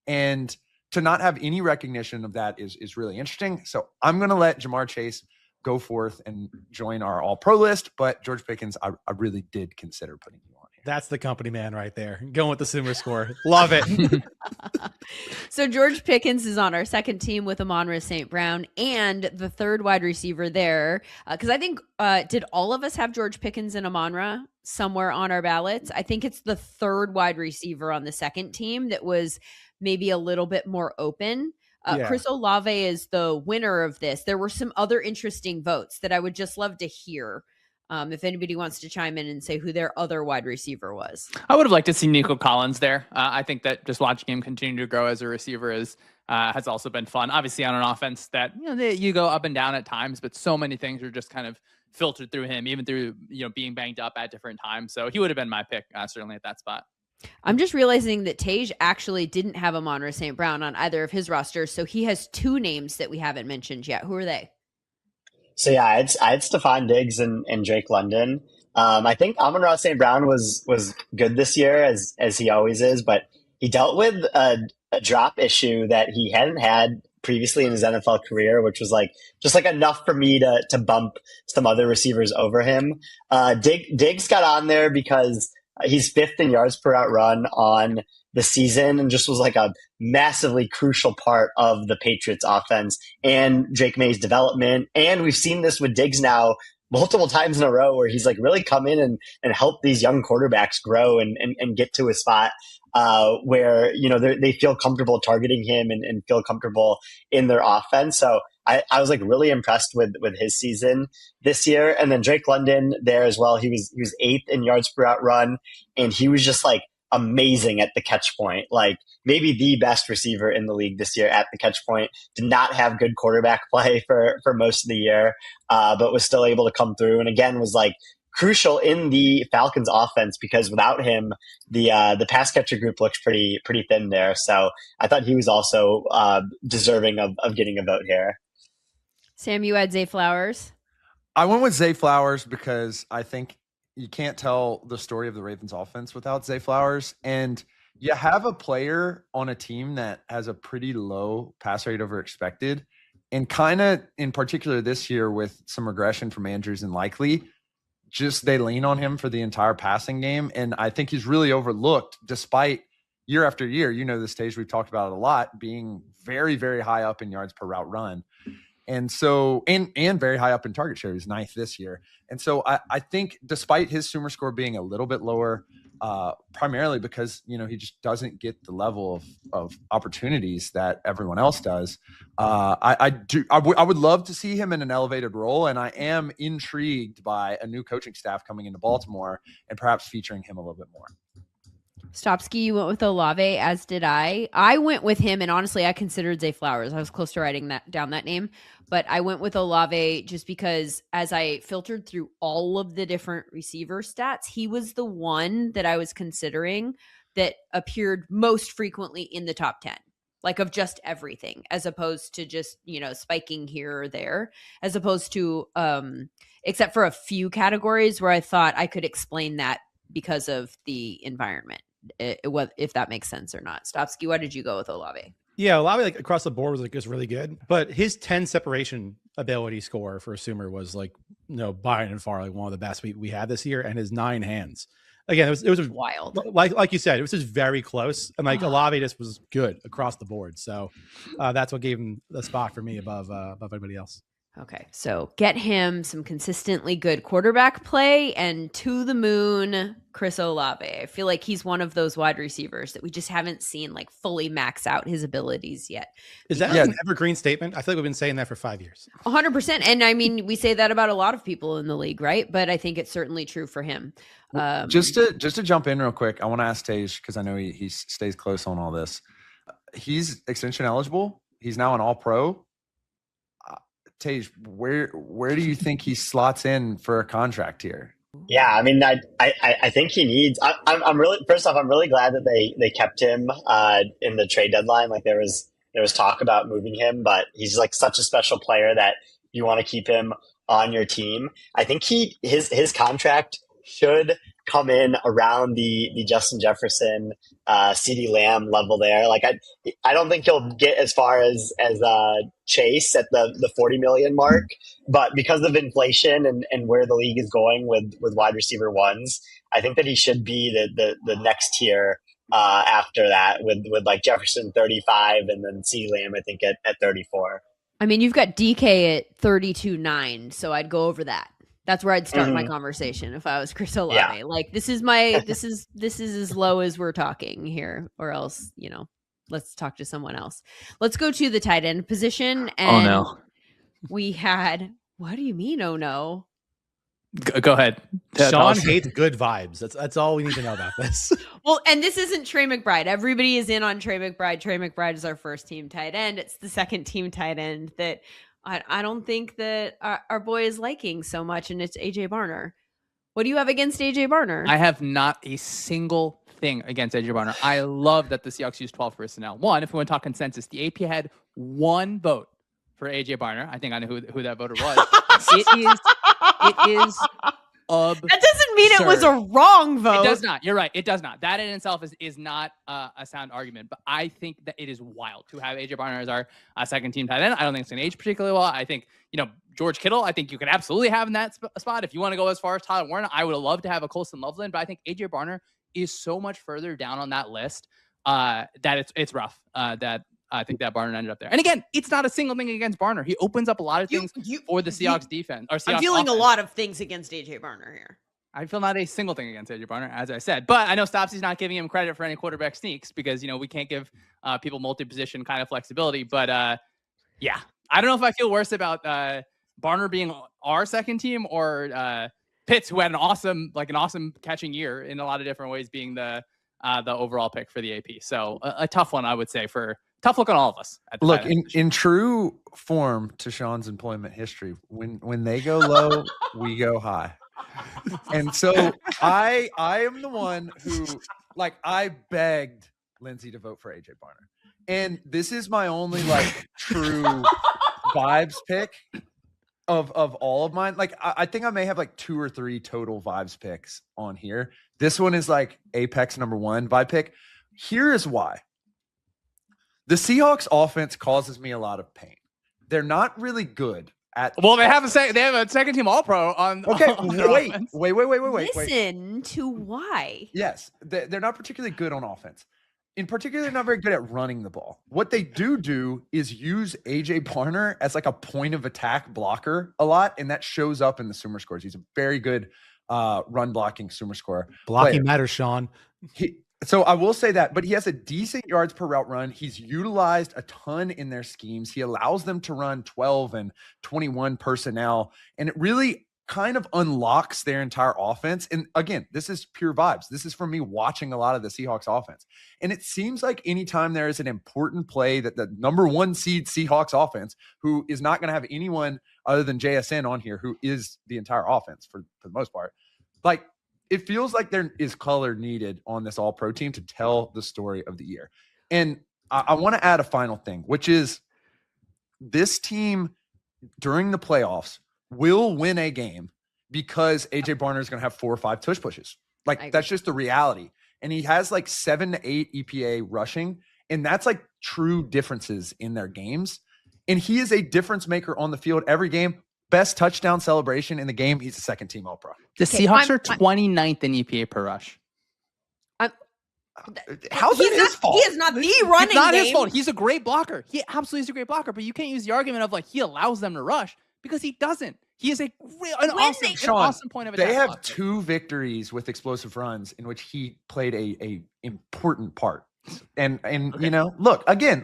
And to not have any recognition of that is really interesting. So I'm going to let Jamar Chase go forth and join our all-pro list. But George Pickens, I really did consider putting you on here. That's the company man right there. Going with the SumerScore. Love it. So George Pickens is on our second team with Amon-Ra St. Brown and the third wide receiver there. Because I think, did all of us have George Pickens and Amon-Ra somewhere on our ballots? I think it's the third wide receiver on the second team that was maybe a little bit more open. Chris Olave is the winner of this. There were some other interesting votes that I would just love to hear. If anybody wants to chime in and say who their other wide receiver was. I would have liked to see Nico Collins there. I think that just watching him continue to grow as a receiver has also been fun. Obviously on an offense that, you go up and down at times, but so many things are just kind of filtered through him, even through, being banged up at different times. So he would have been my pick, certainly at that spot. I'm just realizing that Tage actually didn't have Amon-Ra St. Brown on either of his rosters. So he has 2 names that we haven't mentioned yet. Who are they? So yeah, I had Stephon Diggs and Drake London. I think Amon-Ra St. Brown was good this year as he always is, but he dealt with a drop issue that he hadn't had previously in his NFL career, which was just enough for me to bump some other receivers over him. Diggs got on there because He's 5th in yards per out run on the season and just was like a massively crucial part of the Patriots offense and Drake May's development. And we've seen this with Diggs now multiple times in a row where he's like really come in and help these young quarterbacks grow and get to a spot where, you know, they feel comfortable targeting him and feel comfortable in their offense. So I was like really impressed with his season this year. And then Drake London there as well. He was 8th in yards per out run, and he was just like amazing at the catch point. Like maybe the best receiver in the league this year at the catch point. Did not have good quarterback play for most of the year, but was still able to come through. And again, was like crucial in the Falcons offense because without him, the pass catcher group looks pretty thin there. So I thought he was also deserving of getting a vote here. Sam, you had Zay Flowers. I went with Zay Flowers because I think you can't tell the story of the Ravens offense without Zay Flowers. And you have a player on a team that has a pretty low pass rate over expected. And kind of in particular this year with some regression from Andrews and Likely, just they lean on him for the entire passing game. And I think he's really overlooked despite year after year, you know, the stage we've talked about it a lot, being very, very high up in yards per route run. And so, and very high up in target share. He's 9th this year. And so I think despite his Sumer score being a little bit lower, primarily because, you know, he just doesn't get the level of opportunities that everyone else does. I would love to see him in an elevated role. And I am intrigued by a new coaching staff coming into Baltimore and perhaps featuring him a little bit more. Stopsky, you went with Olave, as did I. I went with him, and honestly, I considered Zay Flowers. I was close to writing down that name, but I went with Olave just because as I filtered through all of the different receiver stats, he was the one that I was considering that appeared most frequently in the top 10, like of just everything, as opposed to just, you know, spiking here or there, as opposed to, except for a few categories where I thought I could explain that because of the environment. If that makes sense or not. Stopsky, why did you go with Olave? Yeah, Olave like across the board was like just really good, but his 10 separation ability score for Sumer was like, you know, by and far like one of the best we had this year, and his 9 hands. Again, it was wild. Like you said, it was just very close, and like Olave just was good across the board. So that's what gave him the spot for me above everybody else. Okay, so get him some consistently good quarterback play and to the moon, Chris Olave. I feel like he's one of those wide receivers that we just haven't seen like fully max out his abilities yet. Is that an evergreen statement? I feel like we've been saying that for 5 years. 100%. And I mean, we say that about a lot of people in the league, right? But I think it's certainly true for him. Just to jump in real quick, I want to ask Tage, because I know he stays close on all this. He's extension eligible. He's now an all-pro. Tage, where do you think he slots in for a contract here? Yeah, I mean, I think he needs. I'm really, first off, I'm really glad that they kept him in the trade deadline. Like there was talk about moving him, but he's like such a special player that you want to keep him on your team. I think his contract should come in around the Justin Jefferson, CeeDee Lamb level there. Like I don't think he'll get as far as Chase at the 40 million mark, but because of inflation and where the league is going with wide receiver ones, I think that he should be the next tier after that with like Jefferson 35 and then CeeDee Lamb I think at 34. I mean, you've got DK at 32.9, so I'd go over that. That's where I'd start my conversation if I was Chris Olave. Yeah. Like this is as low as we're talking here, or else, you know, let's talk to someone else. Let's go to the tight end position. And no. We had, what do you mean? Oh no. Go ahead. Sean hates good vibes. That's all we need to know about this. Well, and this isn't Trey McBride. Everybody is in on Trey McBride. Trey McBride is our first team tight end. It's the second team tight end that I don't think that our boy is liking so much, and it's AJ Barner. What do you have against AJ Barner? I have not a single thing against AJ Barner. I love that the Seahawks use 12 personnel. One, if we want to talk consensus, the AP had one vote for AJ Barner. I think I know who that voter was. It is absurd. That doesn't mean it was a wrong vote. It does not. You're right. It does not. That in itself is not a sound argument. But I think that it is wild to have AJ Barner as our second team tight end. I don't think it's going to age particularly well. I think, you know, George Kittle, I think you can absolutely have in that spot. If you want to go as far as Tyler Warren, I would love to have a Colston Loveland, but I think AJ Barner is so much further down on that list that it's rough that I think that Barner ended up there. And again, it's not a single thing against Barner. He opens up a lot of things for the Seahawks defense. Or Seahawks I'm feeling offense. a lot of things against AJ Barner here. I feel not a single thing against AJ Barner, as I said. But I know Stopsy's not giving him credit for any quarterback sneaks because, we can't give people multi-position kind of flexibility. But, yeah, I don't know if I feel worse about Barner being our second team or Pitts, who had an awesome catching year in a lot of different ways, being the overall pick for the AP. So a tough one, I would say, tough look on all of us. Look, in true form to Sean's employment history, when they go low, we go high. And so I am the one who, I begged Lindsay to vote for AJ Barner. And this is my only true vibes pick of all of mine. I think I may have 2 or 3 total vibes picks on here. This one is apex number 1 vibe pick. Here is why. The Seahawks offense causes me a lot of pain. They're not really good at. Well, they have a second team All Pro on. Okay, on wait. Listen to why. Yes, they're not particularly good on offense. In particular, they're not very good at running the ball. What they do is use AJ Barner as a point of attack blocker a lot, and that shows up in the SumerSports. He's a very good run blocking SumerScore. Blocking matters, Sean. So I will say that, but he has a decent yards per route run. He's utilized a ton in their schemes. He allows them to run 12 and 21 personnel, and it really kind of unlocks their entire offense. And again, this is pure vibes. This is from me watching a lot of the Seahawks offense. And it seems like anytime there is an important play that the number 1 seed Seahawks offense, who is not going to have anyone other than JSN on here, who is the entire offense for the most part, it feels like there is color needed on this all-pro team to tell the story of the year. And I want to add a final thing, which is this team during the playoffs will win a game because AJ Barner is going to have 4 or 5 tush pushes. That's just the reality. And he has 7 to 8 EPA rushing. And that's true differences in their games. And he is a difference maker on the field every game. Best touchdown celebration in the game. He's a second team All-Pro. The Seahawks are 29th in EPA per rush. How's that his fault? He is not the running game. It's not his fault. He's a great blocker. He absolutely is a great blocker, but you can't use the argument of he allows them to rush because he doesn't. He is an awesome point of attack. They have blocker. 2 victories with explosive runs in which he played a important part. And okay. Look, again,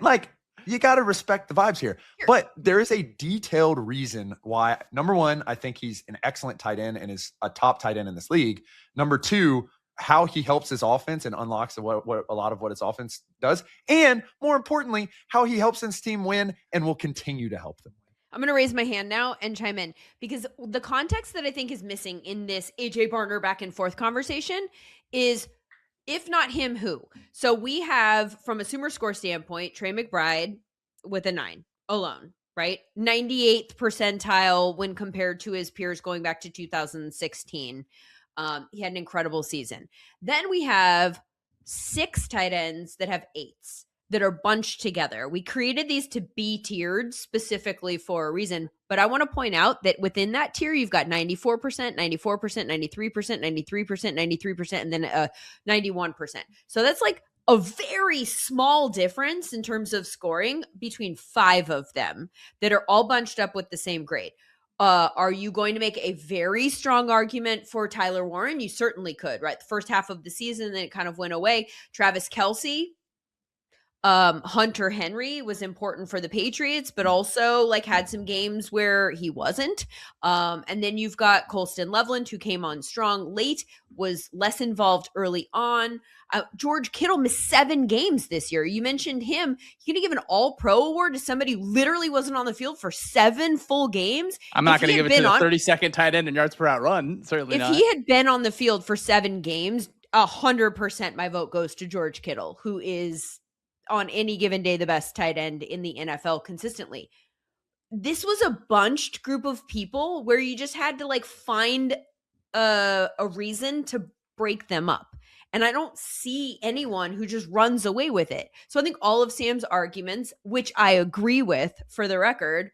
you got to respect the vibes here. But there is a detailed reason why, number 1, I think he's an excellent tight end and is a top tight end in this league. Number 2, how he helps his offense and unlocks what a lot of what his offense does. And more importantly, how he helps his team win and will continue to help them win. I'm going to raise my hand now and chime in because the context that I think is missing in this AJ Barner back and forth conversation is, if not him, who? So we have, from a SumerScore standpoint, Trey McBride with a 9 alone, right? 98th percentile when compared to his peers going back to 2016. He had an incredible season. Then we have 6 tight ends that have 8s that are bunched together. We created these to be tiered specifically for a reason, but I want to point out that within that tier, you've got 94%, 94%, 93%, 93%, 93%, and then 91%. So that's a very small difference in terms of scoring between 5 of them that are all bunched up with the same grade. Are you going to make a very strong argument for Tyler Warren? You certainly could, right? The first half of the season, then it kind of went away. Travis Kelce, Hunter Henry was important for the Patriots, but also had some games where he wasn't. And then you've got Colston Loveland, who came on strong late, was less involved early on. George Kittle missed 7 games this year. You mentioned him. You're going to give an All-Pro award to somebody who literally wasn't on the field for 7 full games? I'm not going to give it to the 32nd tight end in yards per out run. Certainly not. If he had been on the field for 7 games, 100% my vote goes to George Kittle, who is on any given day the best tight end in the NFL consistently. This was a bunched group of people where you just had to find a reason to break them up. And I don't see anyone who just runs away with it. So I think all of Sam's arguments, which I agree with for the record,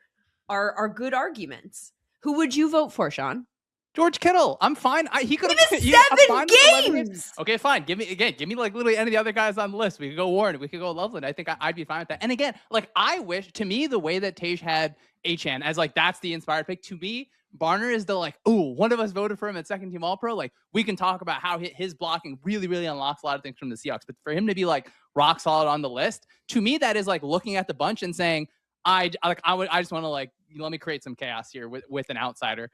are good arguments. Who would you vote for, Sean? George Kittle. I'm fine. He could have 7 games. Okay, fine. Give me like literally any of the other guys on the list. We could go Warren. We could go Loveland. I think I'd be fine with that. And again, like I wish, to me, the way that Tage had Achane as like that's the inspired pick. To me, Barner is the like, ooh, one of us voted for him at second team All-Pro. Like we can talk about how his blocking really, really unlocks a lot of things from the Seahawks. But for him to be like rock solid on the list, to me, that is like looking at the bunch and saying, I just want to like let me create some chaos here with an outsider.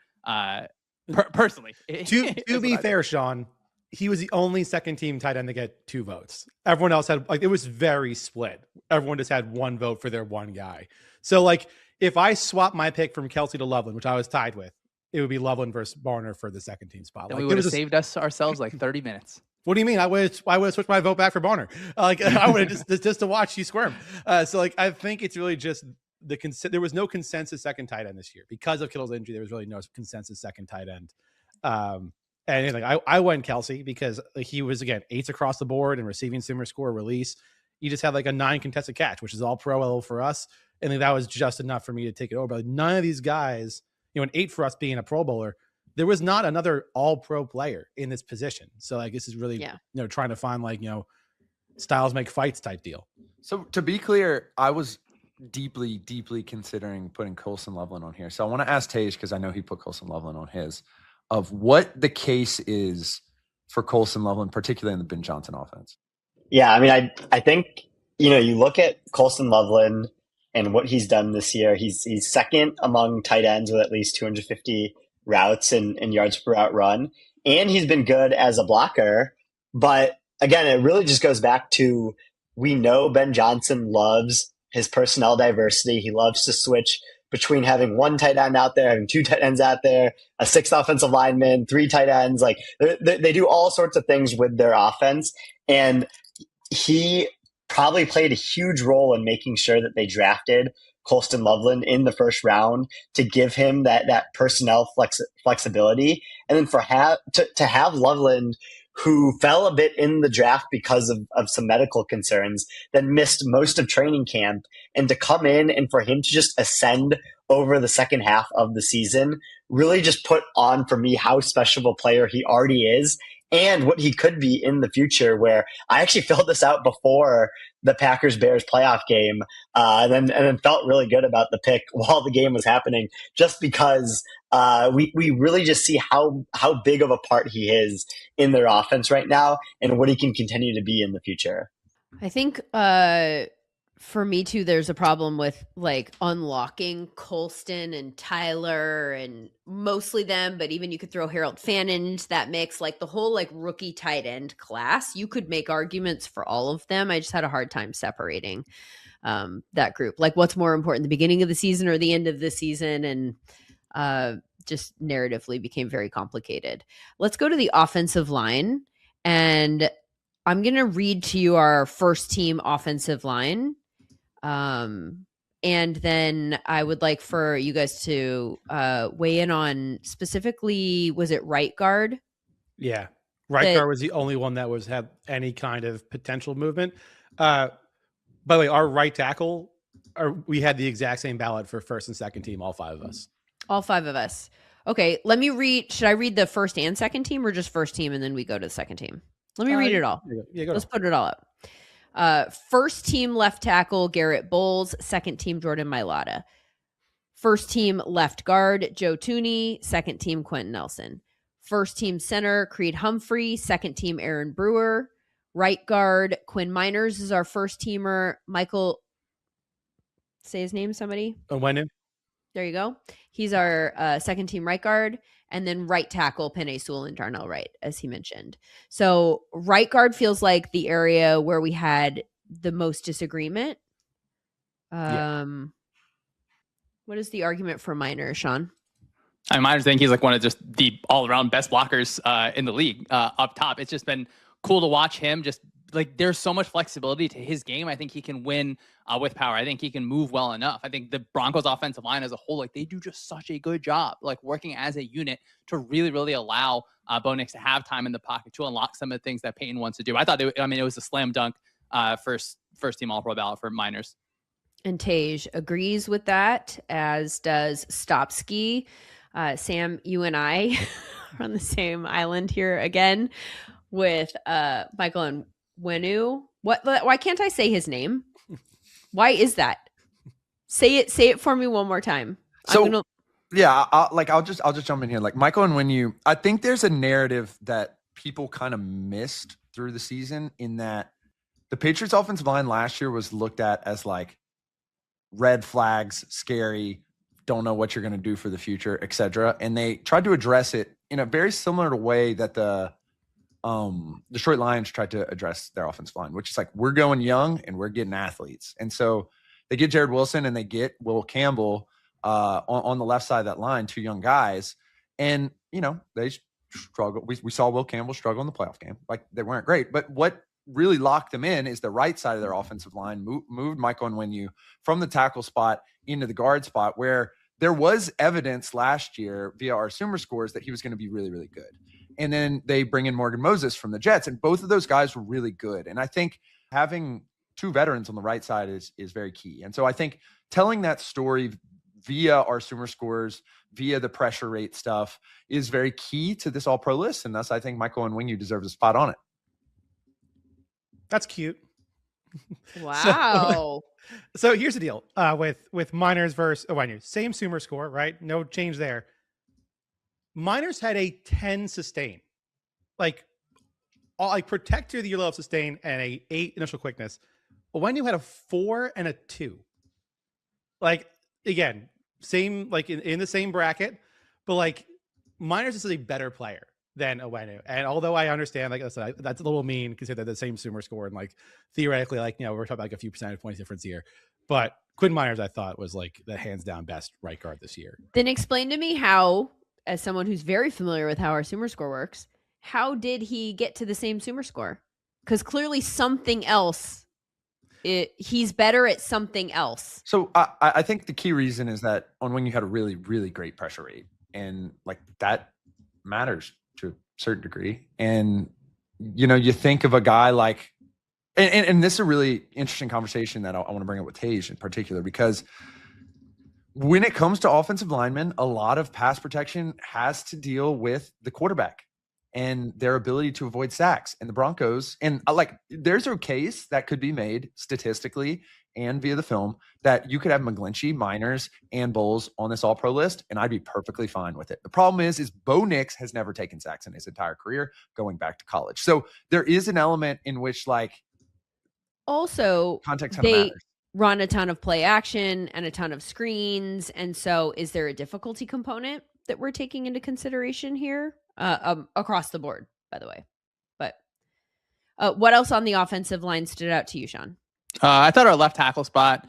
Personally, to be fair, Sean, he was the only second team tight end to get 2 votes. Everyone else had like it was very split. Everyone just had 1 vote for their one guy. So like if I swap my pick from Kelsey to Loveland, which I was tied with, it would be Loveland versus Barner for the second team spot. Like, we would have saved ourselves like 30 minutes. What do you mean? I would have switched my vote back for Barner. Like I would have just to watch you squirm. So like I think it's really just there was no consensus second tight end this year because of Kittle's injury. There was really no consensus second tight end. And like I went Kelsey because he was again 8s across the board and receiving SumerSport release. He just had like a 9 contested catch, which is all pro level for us. And that was just enough for me to take it over. But like, none of these guys, an 8 for us being a Pro Bowler, there was not another all pro player in this position. So like this is really trying to find like styles make fights type deal. So to be clear, I was deeply considering putting Colson Loveland on here. So I want to ask Tage, because I know he put Colson Loveland on his, of what the case is for Colson Loveland, particularly in the Ben Johnson offense. Yeah, I mean, I think, you look at Colson Loveland and what he's done this year. He's second among tight ends with at least 250 routes and yards per route run. And he's been good as a blocker. But again, it really just goes back to, we know Ben Johnson loves his personnel diversity. He loves to switch between having 1 tight end out there, having 2 tight ends out there, a 6th offensive lineman, 3 tight ends. Like they do all sorts of things with their offense. And he probably played a huge role in making sure that they drafted Colston Loveland in the first round to give him that personnel flexibility. And then to have Loveland, who fell a bit in the draft because of some medical concerns, then missed most of training camp, and to come in and for him to just ascend over the second half of the season really just put on for me how special a player he already is and what he could be in the future, where I actually filled this out before the Packers-Bears playoff game and then felt really good about the pick while the game was happening, just because we really just see how big of a part he is in their offense right now and what he can continue to be in the future. I think for me too, there's a problem with like unlocking Colston and Tyler and mostly them, but even you could throw Harold Fannin into that mix, like the whole like rookie tight end class. You could make arguments for all of them. I just had a hard time separating that group. Like what's more important, the beginning of the season or the end of the season? And just narratively became very complicated. Let's go to the offensive line, and I'm going to read to you our first team offensive line. And then I would like for you guys to weigh in on specifically, was it right guard? Yeah. Guard was the only one that had any kind of potential movement. By the way, our right tackle, we had the exact same ballot for first and second team, all 5 of us. All 5 of us. Okay, let me read. Should I read the first and second team or just first team and then we go to the second team? Let me read it all. Yeah, Let's put it all up. First team left tackle, Garrett Bowles. Second team, Jordan Mailata. First team left guard, Joe Tooney. Second team, Quentin Nelson. First team center, Creed Humphrey. Second team, Aaron Brewer. Right guard, Quinn Miners is our first teamer. Michael, say his name, somebody. Wenham. There you go. He's our second team right guard. And then right tackle, Penei Sewell and Darnell Wright, as he mentioned. So right guard feels like the area where we had the most disagreement. What is the argument for Miners, Sean? I Miners think he's like one of just the all-around best blockers in the league up top. It's just been cool to watch him. Just like there's so much flexibility to his game. I think he can win with power. I think he can move well enough. I think the Broncos offensive line as a whole, like they do just such a good job, like working as a unit to really, really allow Bo Nix to have time in the pocket to unlock some of the things that Peyton wants to do. I thought, it was a slam dunk first team All-Pro ballot for Miners. And Tej agrees with that, as does Stopsky. Sam, you and I are on the same island here again with Michael and Wenu. Why can't I say his name? Why is that? Say it for me one more time. So yeah, I'll just jump in here. Like Michael and Wenu, I think there's a narrative that people kind of missed through the season, in that the Patriots offensive line last year was looked at as like red flags, scary, don't know what you're going to do for the future, etc. And they tried to address it in a very similar way that the Detroit Lions tried to address their offensive line, which is like, we're going young and we're getting athletes. And so they get Jared Wilson and they get Will Campbell on the left side of that line, 2 young guys. And, you know, they struggle. We saw Will Campbell struggle in the playoff game. Like, they weren't great. But what really locked them in is the right side of their offensive line moved Michael Onwenu from the tackle spot into the guard spot, where there was evidence last year via our SumerSports that he was going to be really, really good. And then they bring in Morgan Moses from the Jets, and both of those guys were really good. And I think having 2 veterans on the right side is very key. And so I think telling that story via our SumerSports, via the pressure rate stuff, is very key to this All-Pro list. And thus, I think Michael Onwenu deserves a spot on it. That's cute. Wow. So here's the deal with Miners versus Onwenu. Same SumerScore, right? No change there. Miners had a 10 sustain, like protect through the year level of sustain and a 8 initial quickness. Onwenu had a 4 and a 2. Like, again, same, like in the same bracket, but like Miners is a better player than Onwenu. And although I understand, like, listen, that's a little mean because they're the same SumerScore and like theoretically, like, you know, we're talking like a few percentage points difference here, but Quinn Miners, I thought, was like the hands down best right guard this year. Then explain to me how, as someone who's very familiar with how our SumerScore works, how did he get to the same SumerScore? Because clearly something else, he's better at something else. So I think the key reason is that Onwenu had a really, really great pressure rate, and like that matters to a certain degree. And, you know, you think of a guy like, and this is a really interesting conversation that I want to bring up with Tej in particular, because when it comes to offensive linemen, a lot of pass protection has to deal with the quarterback and their ability to avoid sacks. And the Broncos, and like, there's a case that could be made statistically and via the film that you could have McGlinchey, Miners, and Bowles on this All-Pro list, and I'd be perfectly fine with it. The problem is Bo Nix has never taken sacks in his entire career going back to college. So there is an element in which, like, also context kind of matters. Run a ton of play action and a ton of screens. And so is there a difficulty component that we're taking into consideration here? Across the board, by the way. But what else on the offensive line stood out to you, Sean? I thought our left tackle spot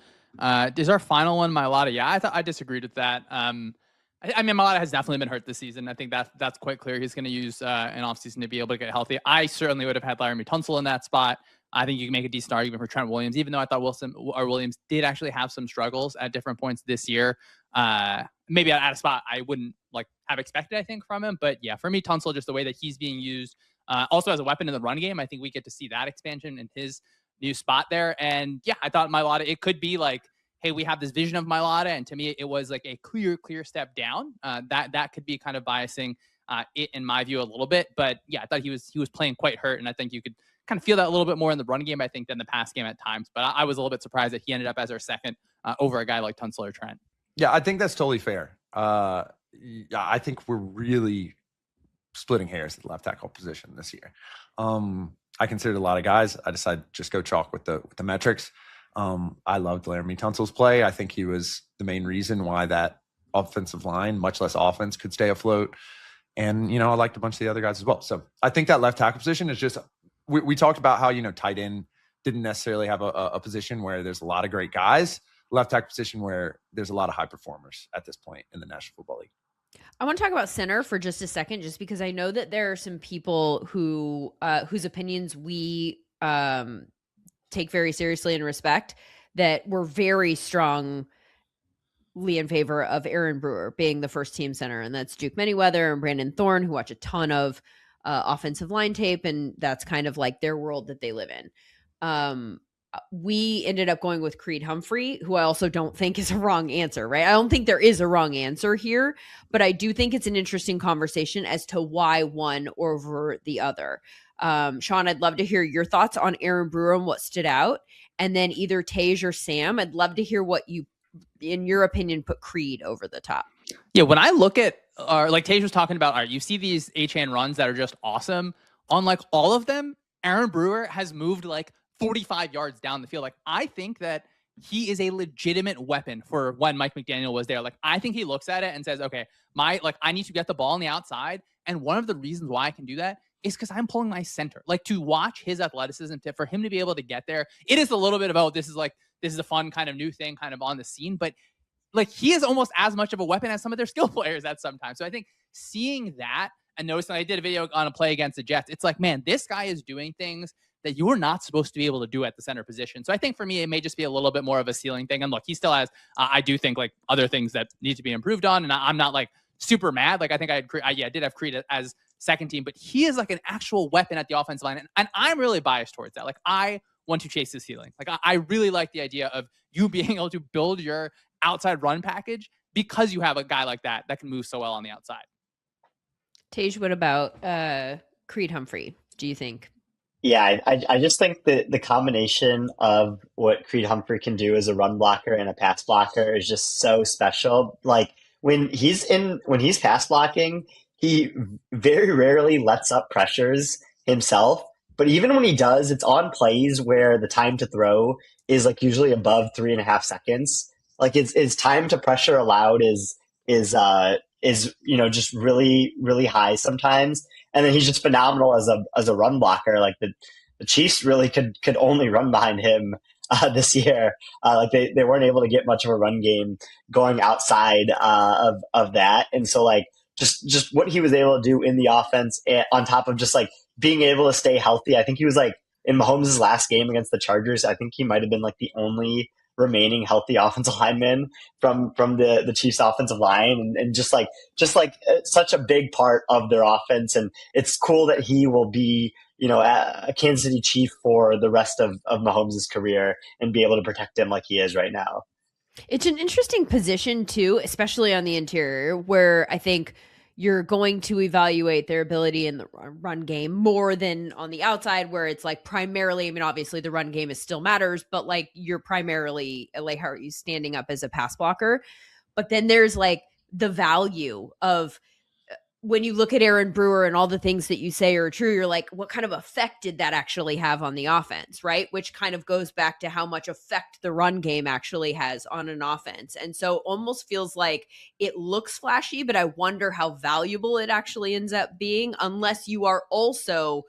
is our final one, Mailata. Yeah, I disagreed with that. I mean, Mailata has definitely been hurt this season. I think that's quite clear. He's going to use an offseason to be able to get healthy. I certainly would have had Laramie Tunsil in that spot. I think you can make a decent argument for Trent Williams, even though I thought Williams did actually have some struggles at different points this year. Maybe at a spot I wouldn't like have expected, I think, from him. But yeah, for me, Tunsil, just the way that he's being used, also as a weapon in the run game, I think we get to see that expansion in his new spot there. And yeah, I thought Mailata, it could be like, hey, we have this vision of Mailata, and to me, it was like a clear step down. That could be kind of biasing it in my view a little bit. But yeah, I thought he was playing quite hurt, and I think you could kind of feel that a little bit more in the run game, I think, than the pass game at times. But I was a little bit surprised that he ended up as our second over a guy like Tunsil or Trent. Yeah, I think that's totally fair. Yeah, I think we're really splitting hairs at the left tackle position this year. I considered a lot of guys. I decided to just go chalk with the metrics. I loved Laramie Tunsil's play. I think he was the main reason why that offensive line, much less offense, could stay afloat. And, you know, I liked a bunch of the other guys as well. So I think that left tackle position is just, we talked about how, you know, tight end didn't necessarily have a position where there's a lot of great guys. Left tackle position where there's a lot of high performers at this point in the National Football League. I want to talk about center for just a second, just because I know that there are some people who whose opinions we take very seriously and respect, that were very strongly in favor of Aaron Brewer being the first team center. And that's Duke Manyweather and Brandon Thorne, who watch a ton of offensive line tape. And that's kind of like their world that they live in. we ended up going with Creed Humphrey, who I also don't think is a wrong answer, right? I don't think there is a wrong answer here, but I do think it's an interesting conversation as to why one over the other. Sean, I'd love to hear your thoughts on Aaron Brewer and what stood out. And then either Tej or Sam, I'd love to hear what you, in your opinion, put Creed over the top. Yeah, when I look at, like Tej was talking about, all right, you see these HN runs that are just awesome. On like all of them, Aaron Brewer has moved like 45 yards down the field. Like, I think that he is a legitimate weapon for when Mike McDaniel was there. Like, I think he looks at it and says, okay, I need to get the ball on the outside. And one of the reasons why I can do that is because I'm pulling my center. Like, to watch his athleticism, for him to be able to get there, it is a little bit of, this is a fun kind of new thing kind of on the scene. But like, he is almost as much of a weapon as some of their skill players at sometimes. So I think seeing that and noticing, I did a video on a play against the Jets. It's like, man, this guy is doing things that you're not supposed to be able to do at the center position. So I think for me, it may just be a little bit more of a ceiling thing. And look, he still has, I do think like other things that need to be improved on. And I'm not like super mad. Like, I think I did have Creed as second team, but he is like an actual weapon at the offensive line. And I'm really biased towards that. Like, I want to chase the ceiling. Like, I really like the idea of you being able to build your outside run package because you have a guy like that can move so well on the outside. Tej, what about Creed Humphrey, do you think? Yeah, I just think that the combination of what Creed Humphrey can do as a run blocker and a pass blocker is just so special. Like, when he's pass blocking, he very rarely lets up pressures himself. But even when he does, it's on plays where the time to throw is like usually above 3.5 seconds. Like, his time to pressure allowed is just really, really high sometimes. And then he's just phenomenal as a run blocker. Like, the Chiefs really could only run behind him this year. Like, they weren't able to get much of a run game going outside of that. And so, like, just what he was able to do in the offense, on top of just like being able to stay healthy. I think he was like, in Mahomes' last game against the Chargers, I think he might have been like the only remaining healthy offensive lineman from the Chiefs offensive line, and just like such a big part of their offense. And it's cool that he will be, a Kansas City Chief for the rest of Mahomes' career and be able to protect him like he is right now. It's an interesting position too, especially on the interior, where I think you're going to evaluate their ability in the run game more than on the outside, where it's like primarily, I mean, obviously the run game is still matters, but like you're primarily, like, how are you standing up as a pass blocker? But then there's like the value of, when you look at Aaron Brewer and all the things that you say are true, you're like, what kind of effect did that actually have on the offense, right? Which kind of goes back to how much effect the run game actually has on an offense. And so almost feels like it looks flashy, but I wonder how valuable it actually ends up being, unless you are also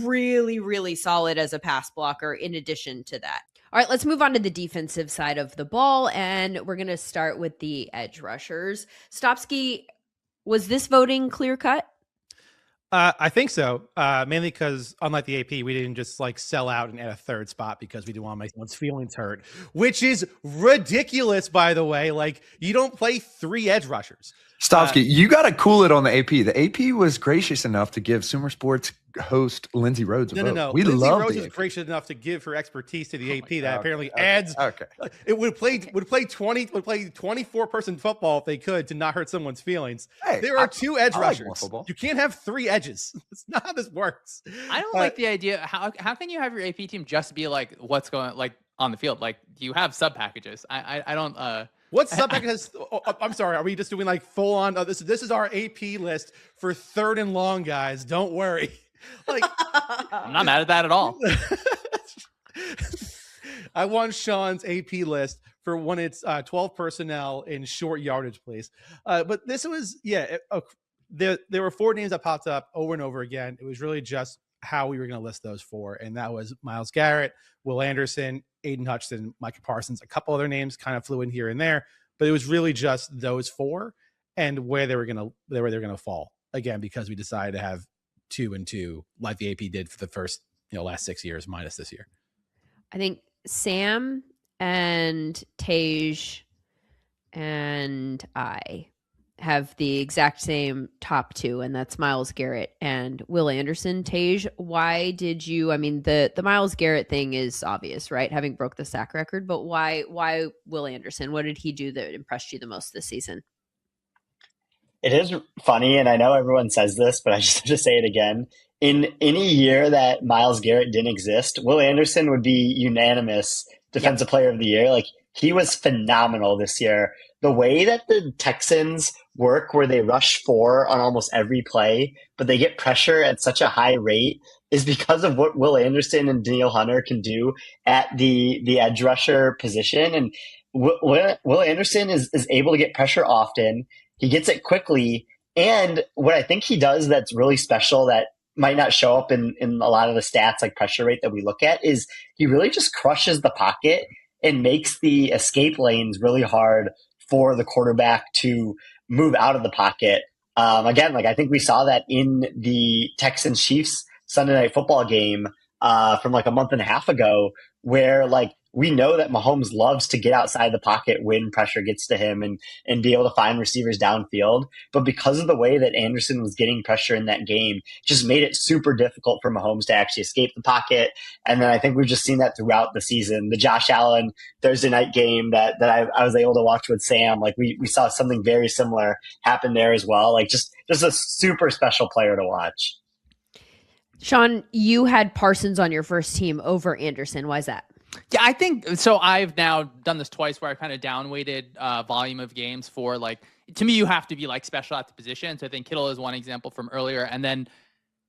really, really solid as a pass blocker in addition to that. All right, let's move on to the defensive side of the ball, and we're going to start with the edge rushers. Stopsky, was this voting clear cut? I think so. Mainly because, unlike the AP, we didn't just like sell out and add a third spot because we didn't want to make someone's feelings hurt, which is ridiculous, by the way. Like, you don't play 3 edge rushers. Stopsky, you got to cool it on the AP. The AP was gracious enough to give SumerSports host Lindsay Rhodes a vote. No. We Lindsay love Rhodes the was AP. gracious enough to give her expertise to the AP that God. apparently Okay. adds. Okay. It would play 24-person football if they could, to not hurt someone's feelings. Hey, There are 2 edge I like more rushers. football. You can't have 3 edges. That's not how this works. I don't like the idea. How can you have your AP team just be like what's going like on the field? Like, you have sub packages. I don't. What sub has? I'm sorry. Are we just doing like full on? This is our AP list for 3rd and long, guys. Don't worry. Like, I'm not mad at that at all. I want Sean's AP list for when it's 12 personnel in short yardage, please. But this was, there were 4 names that popped up over and over again. It was really just how we were going to list those 4. And that was Myles Garrett, Will Anderson, Aiden Hutchinson, Micah Parsons. A couple other names kind of flew in here and there, but it was really just those 4 and where they were going to fall, again, because we decided to have 2 and 2 like the AP did for the first, last 6 years minus this year. I think Sam and Tej and I have the exact same top two, and that's Myles Garrett and Will Anderson. Tage, why did you? I mean, the Myles Garrett thing is obvious, right? Having broke the sack record, but why Will Anderson? What did he do that impressed you the most this season? It is funny, and I know everyone says this, but I just have to say it again. In any year that Myles Garrett didn't exist, Will Anderson would be unanimous Defensive Player of the Year. Like, he was phenomenal this year. The way that the Texans work, where they rush four on almost every play, but they get pressure at such a high rate, is because of what Will Anderson and Danielle Hunter can do at the edge rusher position. And Will Anderson is able to get pressure often. He gets it quickly. And what I think he does that's really special that might not show up in a lot of the stats like pressure rate that we look at is he really just crushes the pocket and makes the escape lanes really hard for the quarterback to move out of the pocket. Again, like I think we saw that in the Texans Chiefs Sunday Night Football game from like a month and a half ago, where like we know that Mahomes loves to get outside the pocket when pressure gets to him and be able to find receivers downfield. But because of the way that Anderson was getting pressure in that game, just made it super difficult for Mahomes to actually escape the pocket. And then I think we've just seen that throughout the season. The Josh Allen Thursday night game that I was able to watch with Sam, like we saw something very similar happen there as well. Like just a super special player to watch. Sean, you had Parsons on your first team over Anderson. Why is that? Yeah, I think so. I've now done this twice where I've kind of downweighted volume of games for like, to me, you have to be like special at the position. So I think Kittle is one example from earlier. And then,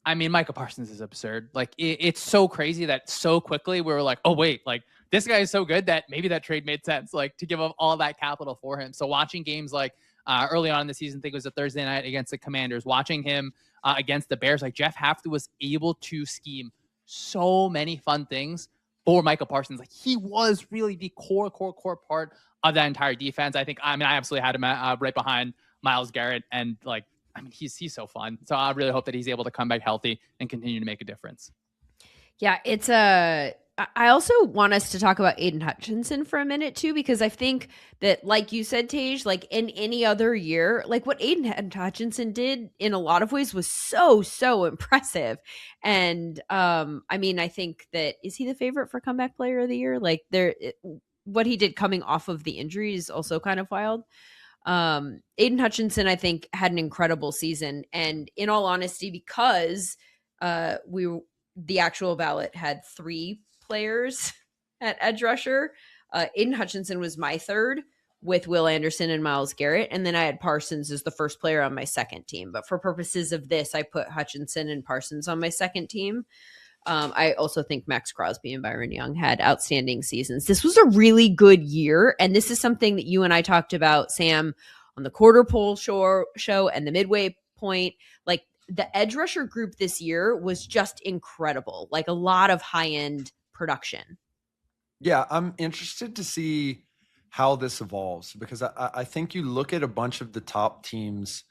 I mean, Micah Parsons is absurd. Like it's so crazy that so quickly we were like, oh, wait, like this guy is so good that maybe that trade made sense, like to give up all that capital for him. So watching games like early on in the season, I think it was a Thursday night against the Commanders, watching him against the Bears, like Jeff Hafley was able to scheme so many fun things for Micah Parsons. Like he was really the core part of that entire defense. I absolutely had him right behind Myles Garrett, and like, I mean, he's so fun. So I really hope that he's able to come back healthy and continue to make a difference. Yeah, I also want us to talk about Aiden Hutchinson for a minute too, because I think that, like you said, Tage, like in any other year, like what Aiden Hutchinson did in a lot of ways was so impressive. And I mean, I think that, is he the favorite for comeback player of the year? Like what he did coming off of the injury is also kind of wild. Aiden Hutchinson, I think, had an incredible season. And in all honesty, because the actual ballot had 3 players at edge rusher, Aiden Hutchinson was my third, with Will Anderson and Myles Garrett. And then I had Parsons as the first player on my second team. But for purposes of this, I put Hutchinson and Parsons on my second team. I also think Max Crosby and Byron Young had outstanding seasons. This was a really good year. And this is something that you and I talked about, Sam, on the quarter pole show and the midway point. Like, the edge rusher group this year was just incredible. Like a lot of high-end production. Yeah, I'm interested to see how this evolves, because I think you look at a bunch of the top teams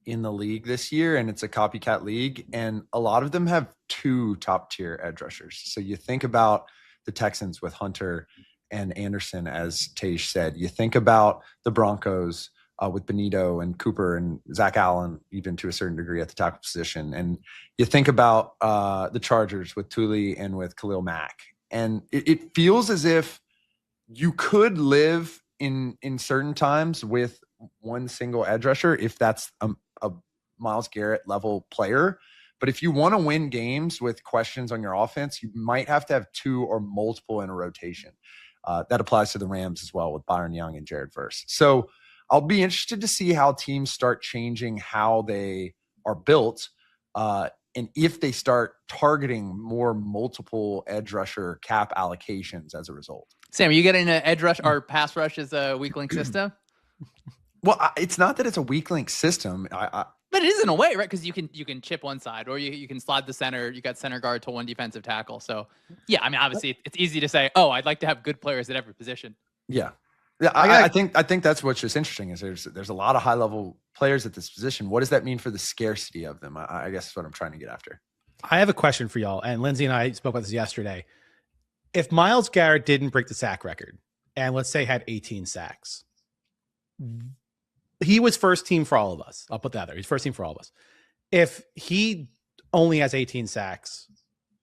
in the league this year, and it's a copycat league, and a lot of them have 2 top-tier edge rushers. So you think about the Texans with Hunter and Anderson, as Tage said. You think about the Broncos with Benito and Cooper and Zach Allen, even to a certain degree at the tackle position. And you think about the Chargers with Thule and with Khalil Mack. And it feels as if you could live in certain times with one single edge rusher if that's a Myles Garrett level player. But if you want to win games with questions on your offense, you might have to have 2 or multiple in a rotation. That applies to the Rams as well with Byron Young and Jared Verse. So I'll be interested to see how teams start changing how they are built, and if they start targeting more multiple edge rusher cap allocations as a result. Sam, are you getting an edge rush or pass rush as a weak link system? Well, it's not that it's a weak link system. But it is in a way, right? Because you can chip one side, or you can slide the center. You got center guard to one defensive tackle. So yeah, I mean, obviously it's easy to say, oh, I'd like to have good players at every position. Yeah. Yeah, I think that's what's just interesting is there's a lot of high level players at this position. What does that mean for the scarcity of them? I guess that's what I'm trying to get after. I have a question for y'all, and Lindsay and I spoke about this yesterday. If Myles Garrett didn't break the sack record, and let's say had 18 sacks, he was first team for all of us. I'll put that there. He's first team for all of us. If he only has 18 sacks,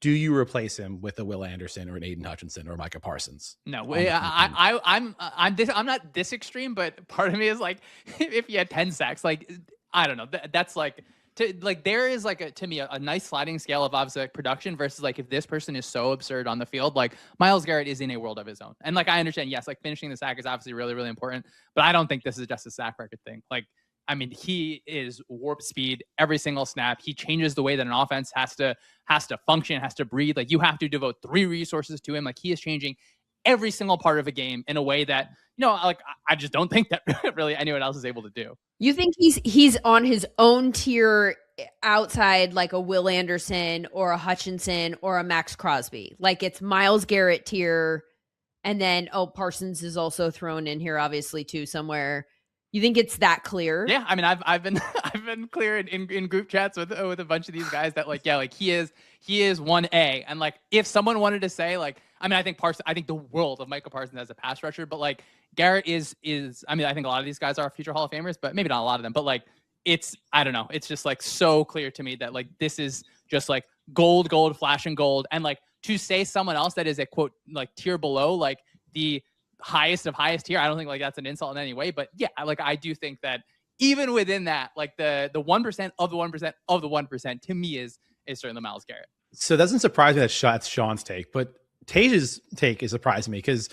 do you replace him with a Will Anderson or an Aiden Hutchinson or Micah Parsons? No, I'm not this extreme, but part of me is like, if he had 10 sacks, like, I don't know, that's like, there is like to me a nice sliding scale of obviously like production versus like if this person is so absurd on the field, like Myles Garrett is in a world of his own. And like I understand, yes, like finishing the sack is obviously really, really important, but I don't think this is just a sack record thing. Like, I mean, he is warp speed every single snap. He changes the way that an offense has to function, has to breathe. Like you have to devote 3 resources to him. Like he is changing every single part of a game in a way that, like I just don't think that really anyone else is able to do. You think he's on his own tier outside like a Will Anderson or a Hutchinson or a Max Crosby? Like it's Myles Garrett tier, and then Parsons is also thrown in here obviously too somewhere. You think it's that clear? Yeah, I mean, I've been clear in group chats with a bunch of these guys that like, yeah, like he is 1A, and like if someone wanted to say like, I mean, I think the world of Micah Parsons as a pass rusher, but like Garrett is I mean, I think a lot of these guys are future Hall of Famers, but maybe not a lot of them, but like I don't know, it's just like so clear to me that like this is just like gold, flashing gold, and like to say someone else that is a quote like tier below like the highest of highest tier, I don't think like that's an insult in any way, but yeah, like I do think that even within that, like the 1% of the 1% of the 1% to me is certainly Myles Garrett. So it doesn't surprise me that's Sean's take, but Tage's take is surprising me because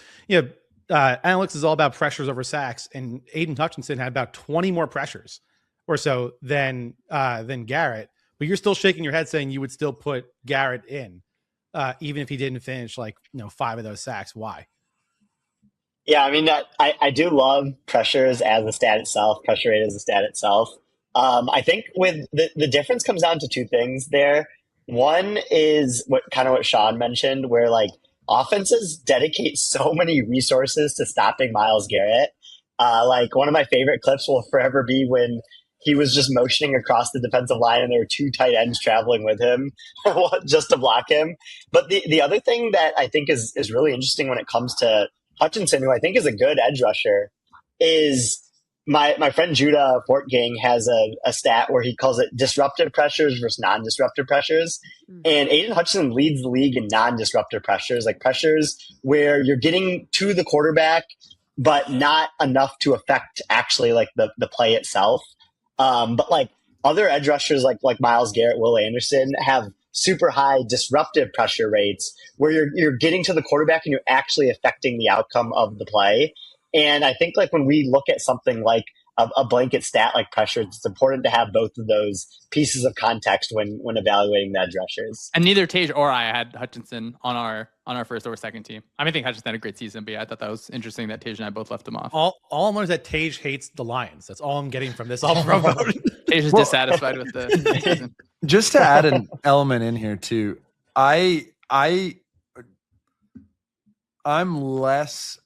analytics is all about pressures over sacks, and Aiden Hutchinson had about 20 more pressures or so than Garrett, but you're still shaking your head saying you would still put Garrett in even if he didn't finish 5 of those sacks. Why? Yeah, I mean, I do love pressures as a stat itself, pressure rate as a stat itself. I think with the difference comes down to 2 things there. One is what Sean mentioned, where like offenses dedicate so many resources to stopping Myles Garrett. Like one of my favorite clips will forever be when he was just motioning across the defensive line and there were 2 tight ends traveling with him just to block him. But the other thing that I think is really interesting when it comes to Hutchinson, who I think is a good edge rusher, is my friend Judah Fortgang has a stat where he calls it disruptive pressures versus non-disruptive pressures. And Aiden Hutchinson leads the league in non-disruptive pressures, like pressures where you're getting to the quarterback, but not enough to affect actually like the play itself. But like other edge rushers like Myles Garrett, Will Anderson have super high disruptive pressure rates where you're getting to the quarterback and you're actually affecting the outcome of the play. And I think like when we look at something like a blanket stat like pressure, it's important to have both of those pieces of context when evaluating the edge rushers. And neither Tage or I had Hutchinson on our first or second team. I mean, I think Hutchinson had a great season, but yeah, I thought that was interesting that Tage and I both left him off. All I'm learning is that Tage hates the Lions. That's all I'm getting from this all-pro vote. Tage is dissatisfied with the season. Just to add an element in here too, I'm less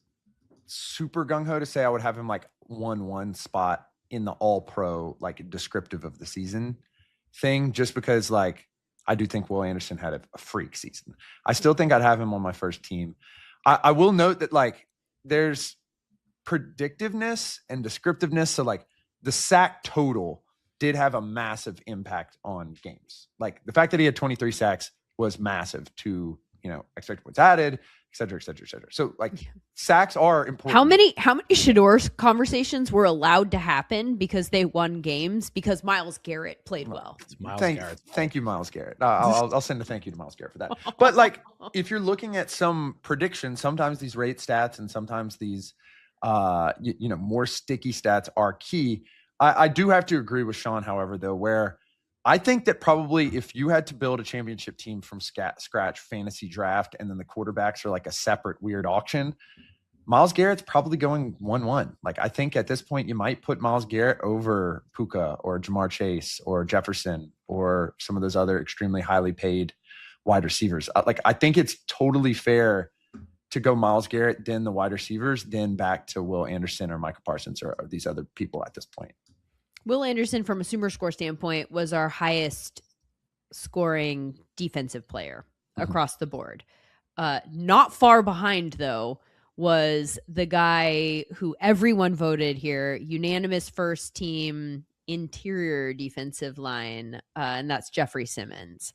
super gung-ho to say I would have him like 1-1 spot in the all-pro, like descriptive of the season thing, just because like I do think Will Anderson had a freak season. I still think I'd have him on my first team. I will note that like there's predictiveness and descriptiveness. So like the sack total did have a massive impact on games. Like the fact that he had 23 sacks was massive to, expected points added, et cetera, et cetera, et cetera. So like sacks are important. How many Shador conversations were allowed to happen because they won games because Myles Garrett played well? Thank you, Myles Garrett. I'll send a thank you to Myles Garrett for that. But like, if you're looking at some predictions, sometimes these rate stats and sometimes these, more sticky stats are key. I do have to agree with Sean, however, though, where I think that probably if you had to build a championship team from scratch fantasy draft, and then the quarterbacks are like a separate weird auction, Myles Garrett's probably going 1-1. Like I think at this point you might put Myles Garrett over Puka or Jamar Chase or Jefferson or some of those other extremely highly paid wide receivers. Like I think it's totally fair to go Myles Garrett, then the wide receivers, then back to Will Anderson or Micah Parsons or these other people at this point. Will Anderson, from a SumerScore standpoint, was our highest scoring defensive player across the board. Not far behind, though, was the guy who everyone voted here, unanimous first team interior defensive line, and that's Jeffrey Simmons.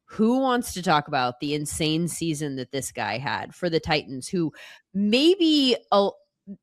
Who wants to talk about the insane season that this guy had for the Titans, who maybe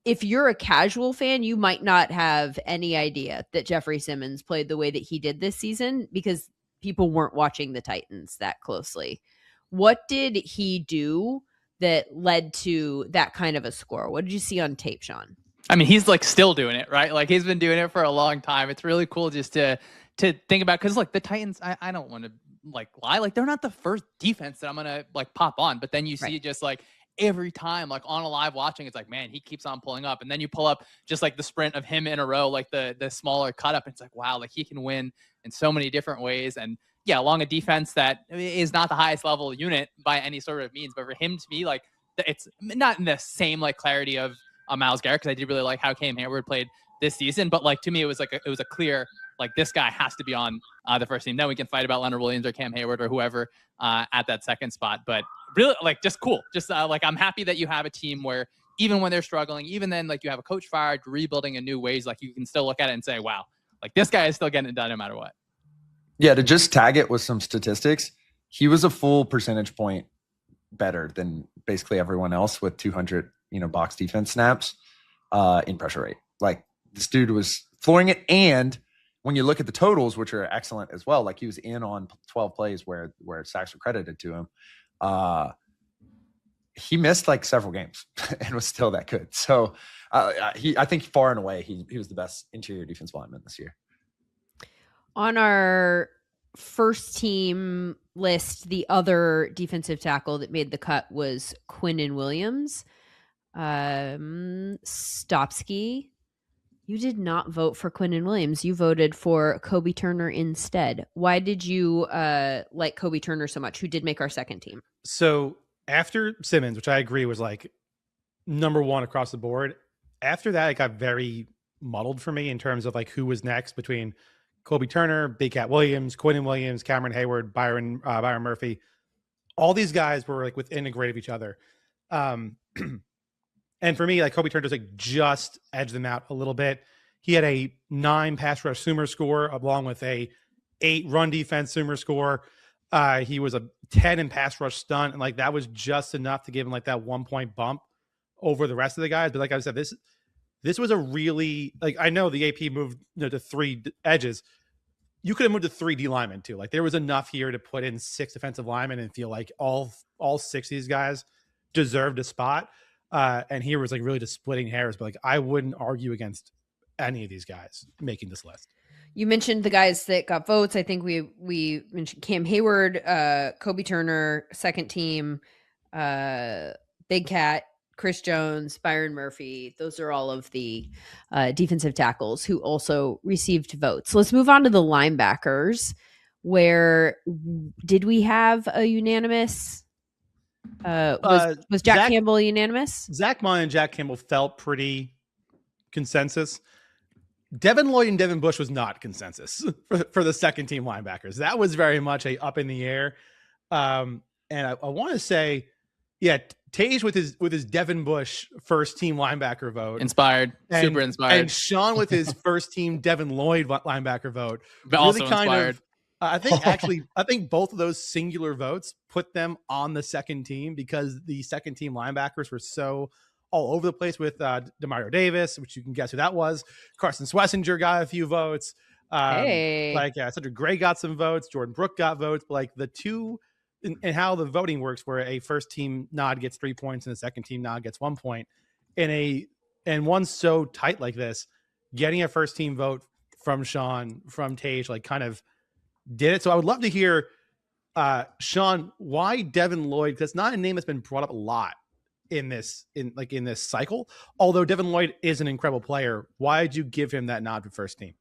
if you're a casual fan, you might not have any idea that Jeffrey Simmons played the way that he did this season because people weren't watching the Titans that closely. What did he do that led to that kind of a score? What did you see on tape, Sean? I mean, he's like still doing it, right? Like he's been doing it for a long time. It's really cool just to think about, because like the Titans, I don't want to like lie, like they're not the first defense that I'm gonna like pop on, but then you see just like every time, like on a live watching, it's like, man, he keeps on pulling up, and then you pull up just like the sprint of him in a row, like the smaller cut up, and it's like, wow, like he can win in so many different ways. And yeah, along a defense that is not the highest level unit by any sort of means, but for him to be like, it's not in the same like clarity of Myles Garrett, because I did really like how Cam Hayward played this season, but like to me it was a clear, like this guy has to be on the first team. Then we can fight about Leonard Williams or Cam Hayward or whoever at that second spot, but really like just cool. Just like I'm happy that you have a team where even when they're struggling, even then like you have a coach fired, rebuilding in new ways, like you can still look at it and say, wow, like this guy is still getting it done no matter what. Yeah, to just tag it with some statistics, he was a full percentage point better than basically everyone else with 200, box defense snaps in pressure rate. Like this dude was flooring it. And when you look at the totals, which are excellent as well, like he was in on 12 plays where sacks were credited to him. He missed like several games and was still that good. So I think far and away, he was the best interior defensive lineman this year. On our first team list, the other defensive tackle that made the cut was Quinnen Williams. Stopsky, you did not vote for Quinnen Williams. You voted for Kobe Turner instead. Why did you like Kobe Turner so much, who did make our second team? So after Simmons, which I agree was like number one across the board, after that it got very muddled for me in terms of like who was next between Kobe Turner, Big Cat Williams, Quinnen Williams, Cameron Hayward, Byron Murphy. All these guys were like within a grade of each other. And for me, like Kobe Turner just edged them out a little bit. He had a 9 pass rush Sumer score along with a 8 run defense Sumer score. He was a 10 in pass rush stunt, and like that was just enough to give him like that 1 point bump over the rest of the guys. But like I said, this was a really, like, I know the AP moved to 3 edges. You could have moved to 3 D linemen too. Like there was enough here to put in 6 defensive linemen and feel like all 6 of these guys deserved a spot. And here was like really just splitting hairs, but like I wouldn't argue against any of these guys making this list. You mentioned the guys that got votes. I think we mentioned Cam Hayward, Kobe Turner, second team, Big Cat, Chris Jones, Byron Murphy. Those are all of the defensive tackles who also received votes. Let's move on to the linebackers, where did we have a unanimous? Was Jack Campbell unanimous? Zach Mine and Jack Campbell felt pretty consensus. Devin Lloyd and Devin Bush was not consensus for the second team linebackers. That was very much a up in the air. And I want to say, yeah, Tage with his Devin Bush first team linebacker vote. Inspired, super inspired. And Sean with his first team Devin Lloyd linebacker vote. But really also inspired. I think both of those singular votes put them on the second team because the second team linebackers were so all over the place with Demario Davis, which you can guess who that was. Carson Swessinger got a few votes. Cedric Gray got some votes. Jordan Brooke got votes. But like the two and how the voting works, where a first team nod gets 3 points and a second team nod gets 1 point. And one's so tight like this, getting a first team vote from Sean, from Tage, like kind of did it. So I would love to hear, Sean, why Devin Lloyd? Because it's not a name that's been brought up a lot in this cycle. Although Devin Lloyd is an incredible player, why did you give him that nod for first team?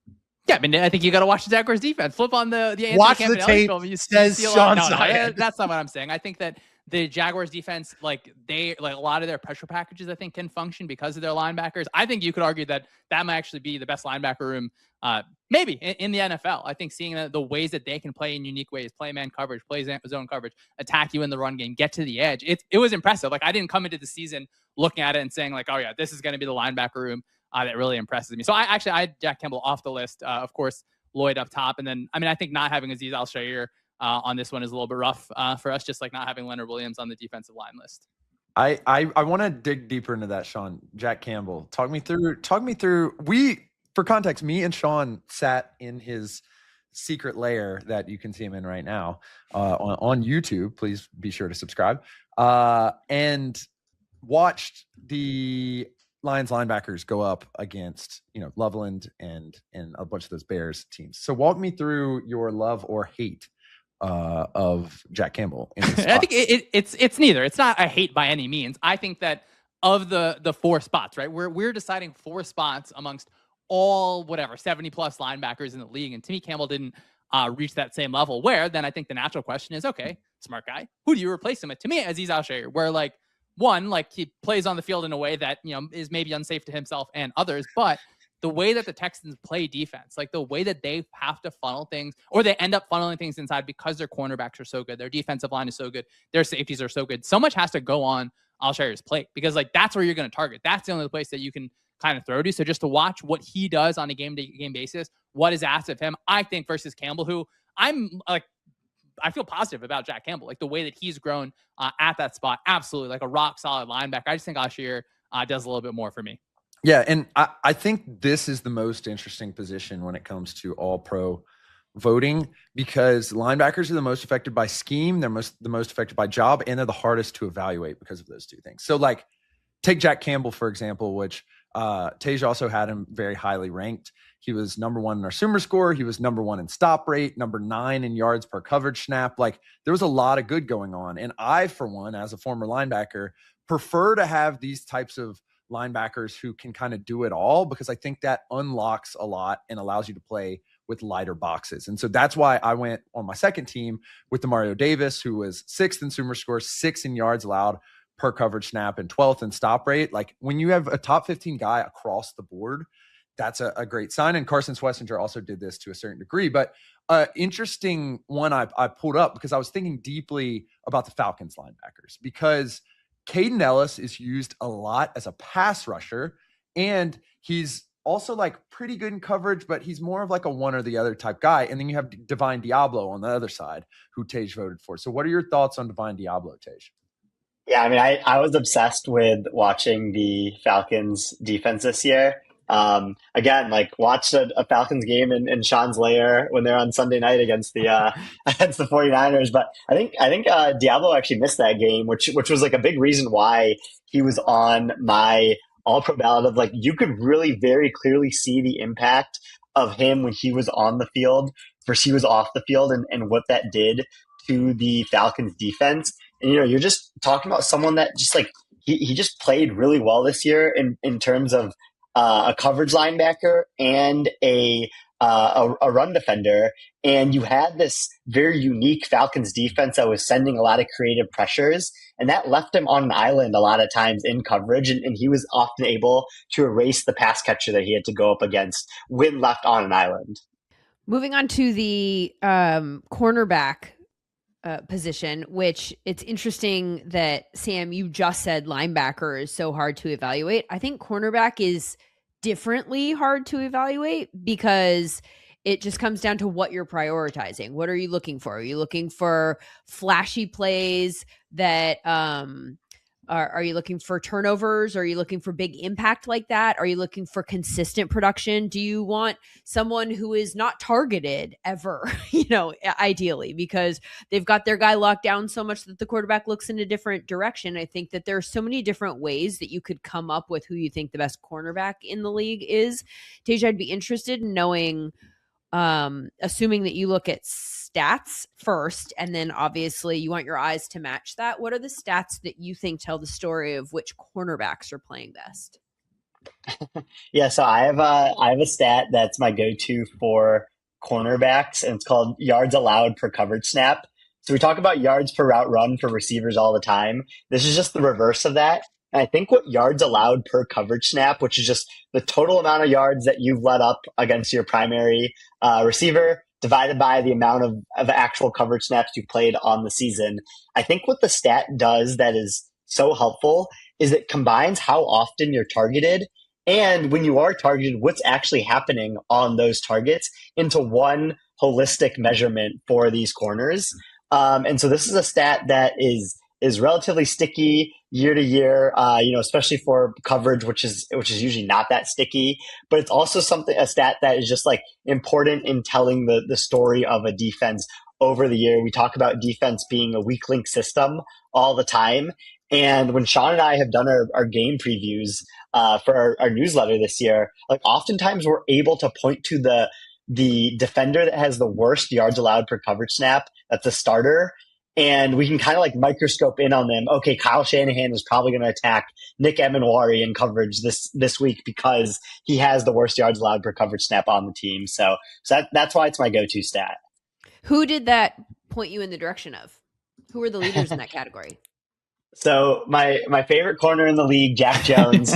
Yeah, I mean, I think you got to watch the Jaguars defense. Flip on the watch the tape. Says Sean. That's not what I'm saying. I think that the Jaguars defense, like a lot of their pressure packages, I think can function because of their linebackers. I think you could argue that might actually be the best linebacker room, maybe in the NFL. I think seeing the ways that they can play in unique ways, play man coverage, play zone coverage, attack you in the run game, get to the edge. It was impressive. Like, I didn't come into the season looking at it and saying like, oh yeah, this is going to be the linebacker room that really impresses me. So I had Jack Campbell off the list. Of course, Lloyd up top. And then, I mean, I think not having Azeez Al-Shaair on this one is a little bit rough for us, just like not having Leonard Williams on the defensive line list. I want to dig deeper into that, Sean. Jack Campbell, talk me through. For context, me and Sean sat in his secret lair that you can see him in right now on YouTube. Please be sure to subscribe. And watched the Lions linebackers go up against, Loveland and a bunch of those Bears teams. So walk me through your love or hate of Jack Campbell. I think it's neither. It's not a hate by any means. I think that of the 4 spots, right, we're deciding 4 spots amongst all 70 plus linebackers in the league, and to me, Campbell didn't reach that same level. Where then I think the natural question is, okay, smart guy, who do you replace him with? To me, Azeez Al-Shaair, where like one, like he plays on the field in a way that is maybe unsafe to himself and others, but the way that the Texans play defense, like the way that they have to funnel things, or they end up funneling things inside because their cornerbacks are so good, their defensive line is so good, their safeties are so good. So much has to go on Al-Shaair's plate because like that's where you're going to target. That's the only place that you can kind of throw to. So just to watch what he does on a game-to-game basis, what is asked of him, I think versus Campbell, who I feel positive about Jack Campbell, like the way that he's grown at that spot. Absolutely, like a rock solid linebacker. I just think Al-Shaair does a little bit more for me. Yeah, and I think this is the most interesting position when it comes to all-pro voting because linebackers are the most affected by scheme, they're the most affected by job, and they're the hardest to evaluate because of those two things. So, like, take Jack Campbell, for example, which Tej also had him very highly ranked. He was number 1 in our SumerScore. He was number 1 in stop rate, number 9 in yards per coverage snap. Like, there was a lot of good going on. And I, for one, as a former linebacker, prefer to have these types of linebackers who can kind of do it all because I think that unlocks a lot and allows you to play with lighter boxes. And so that's why I went on my second team with Demario Davis, who was 6th in SumerScore, 6th in yards allowed per coverage snap, and 12th in stop rate. Like, when you have a top 15 guy across the board, that's a great sign. And Carson Swessinger also did this to a certain degree. But interesting one I pulled up because I was thinking deeply about the Falcons linebackers because Caden Ellis is used a lot as a pass rusher, and he's also like pretty good in coverage, but he's more of like a one or the other type guy. And then you have Divine Diablo on the other side, who Tej voted for. So what are your thoughts on Divine Diablo, Tej? Yeah, I mean, I was obsessed with watching the Falcons defense this year. Again, like watched a Falcons game in Sean's lair when they're on Sunday night against the 49ers. But I think Diablo actually missed that game, which was like a big reason why he was on my all-pro ballot of like, you could really very clearly see the impact of him when he was on the field versus he was off the field and what that did to the Falcons defense. And, you're just talking about someone that just like, he just played really well this year in terms of a coverage linebacker and a run defender. And you had this very unique Falcons defense that was sending a lot of creative pressures, and that left him on an island a lot of times in coverage. And he was often able to erase the pass catcher that he had to go up against when left on an island. Moving on to the cornerback position, which it's interesting that, Sam, you just said linebacker is so hard to evaluate. I think cornerback is differently hard to evaluate because it just comes down to what you're prioritizing. What are you looking for? Are you looking for flashy plays that are you looking for turnovers? Are you looking for big impact like that? Are you looking for consistent production? Do you want someone who is not targeted ever, ideally, because they've got their guy locked down so much that the quarterback looks in a different direction? I think that there are so many different ways that you could come up with who you think the best cornerback in the league is. Tej, I'd be interested in knowing, assuming that you look at stats first, and then obviously you want your eyes to match that. What are the stats that you think tell the story of which cornerbacks are playing best? Yeah, so I have a stat that's my go-to for cornerbacks, and it's called yards allowed per coverage snap. So we talk about yards per route run for receivers all the time. This is just the reverse of that. And I think what yards allowed per coverage snap, which is just the total amount of yards that you've let up against your primary receiver divided by the amount of actual coverage snaps you played on the season. I think what the stat does that is so helpful is it combines how often you're targeted and when you are targeted, what's actually happening on those targets into one holistic measurement for these corners. And so this is a stat that is relatively sticky year to year, especially for coverage, which is usually not that sticky. But it's also a stat that is just like important in telling the story of a defense over the year. We talk about defense being a weak link system all the time. And when Sean and I have done our game previews for our newsletter this year, like oftentimes we're able to point to the defender that has the worst yards allowed per coverage snap. That's a starter. And we can kind of like microscope in on them. Okay, Kyle Shanahan is probably going to attack Nick Emenwari in coverage this week because he has the worst yards allowed per coverage snap on the team. So that's why it's my go-to stat. Who did that point you in the direction of? Who were the leaders in that category? So my favorite corner in the league, Jack Jones,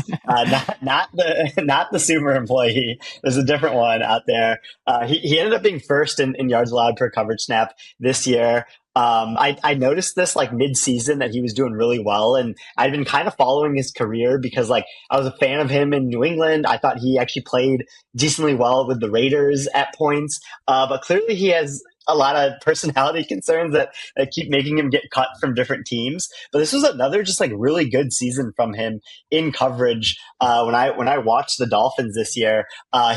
not the Sumer employee. There's a different one out there. He ended up being first in yards allowed per coverage snap this year. I noticed this like mid-season that he was doing really well, and I'd been kind of following his career because like I was a fan of him in New England. I thought he actually played decently well with the Raiders at points, but clearly he has a lot of personality concerns that keep making him get cut from different teams. But this was another just like really good season from him in coverage. When I watched the Dolphins this year,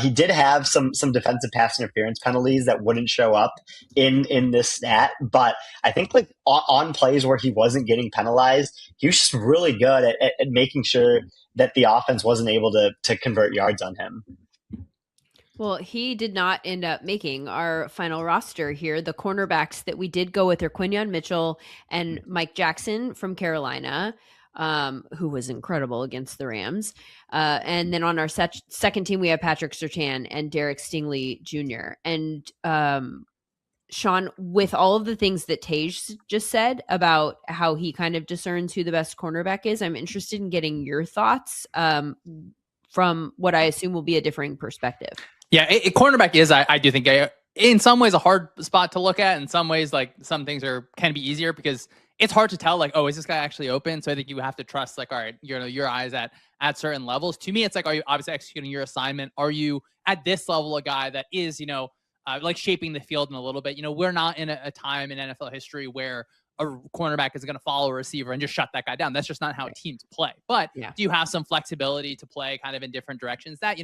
he did have some defensive pass interference penalties that wouldn't show up in this stat. But I think like on plays where he wasn't getting penalized, he was just really good at making sure that the offense wasn't able to convert yards on him. Well, he did not end up making our final roster here. The cornerbacks that we did go with are Quinyon Mitchell and Mike Jackson from Carolina, who was incredible against the Rams. And then on our second team, we have Patrick Surtain and Derek Stingley Jr. And Sean, with all of the things that Tej just said about how he kind of discerns who the best cornerback is, I'm interested in getting your thoughts from what I assume will be a differing perspective. Yeah, cornerback is, I do think, in some ways a hard spot to look at. In some ways, like some things can be easier because it's hard to tell, like, oh, is this guy actually open? So I think you have to trust, like, all right, your eyes at certain levels. To me, it's like, are you obviously executing your assignment? Are you at this level a guy that is, like shaping the field in a little bit? We're not in a time in NFL history where a cornerback is going to follow a receiver and just shut that guy down. That's just not how teams play. But do you have some flexibility to play kind of in different directions? That,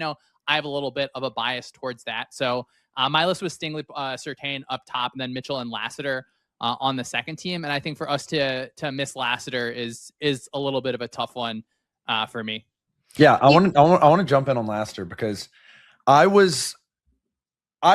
I have a little bit of a bias towards that. So my list was Stingley, Surtain up top, and then Mitchell and Lassiter on the second team. And I think for us to miss Lassiter is a little bit of a tough one for me. Yeah, I want to jump in on Lassiter because I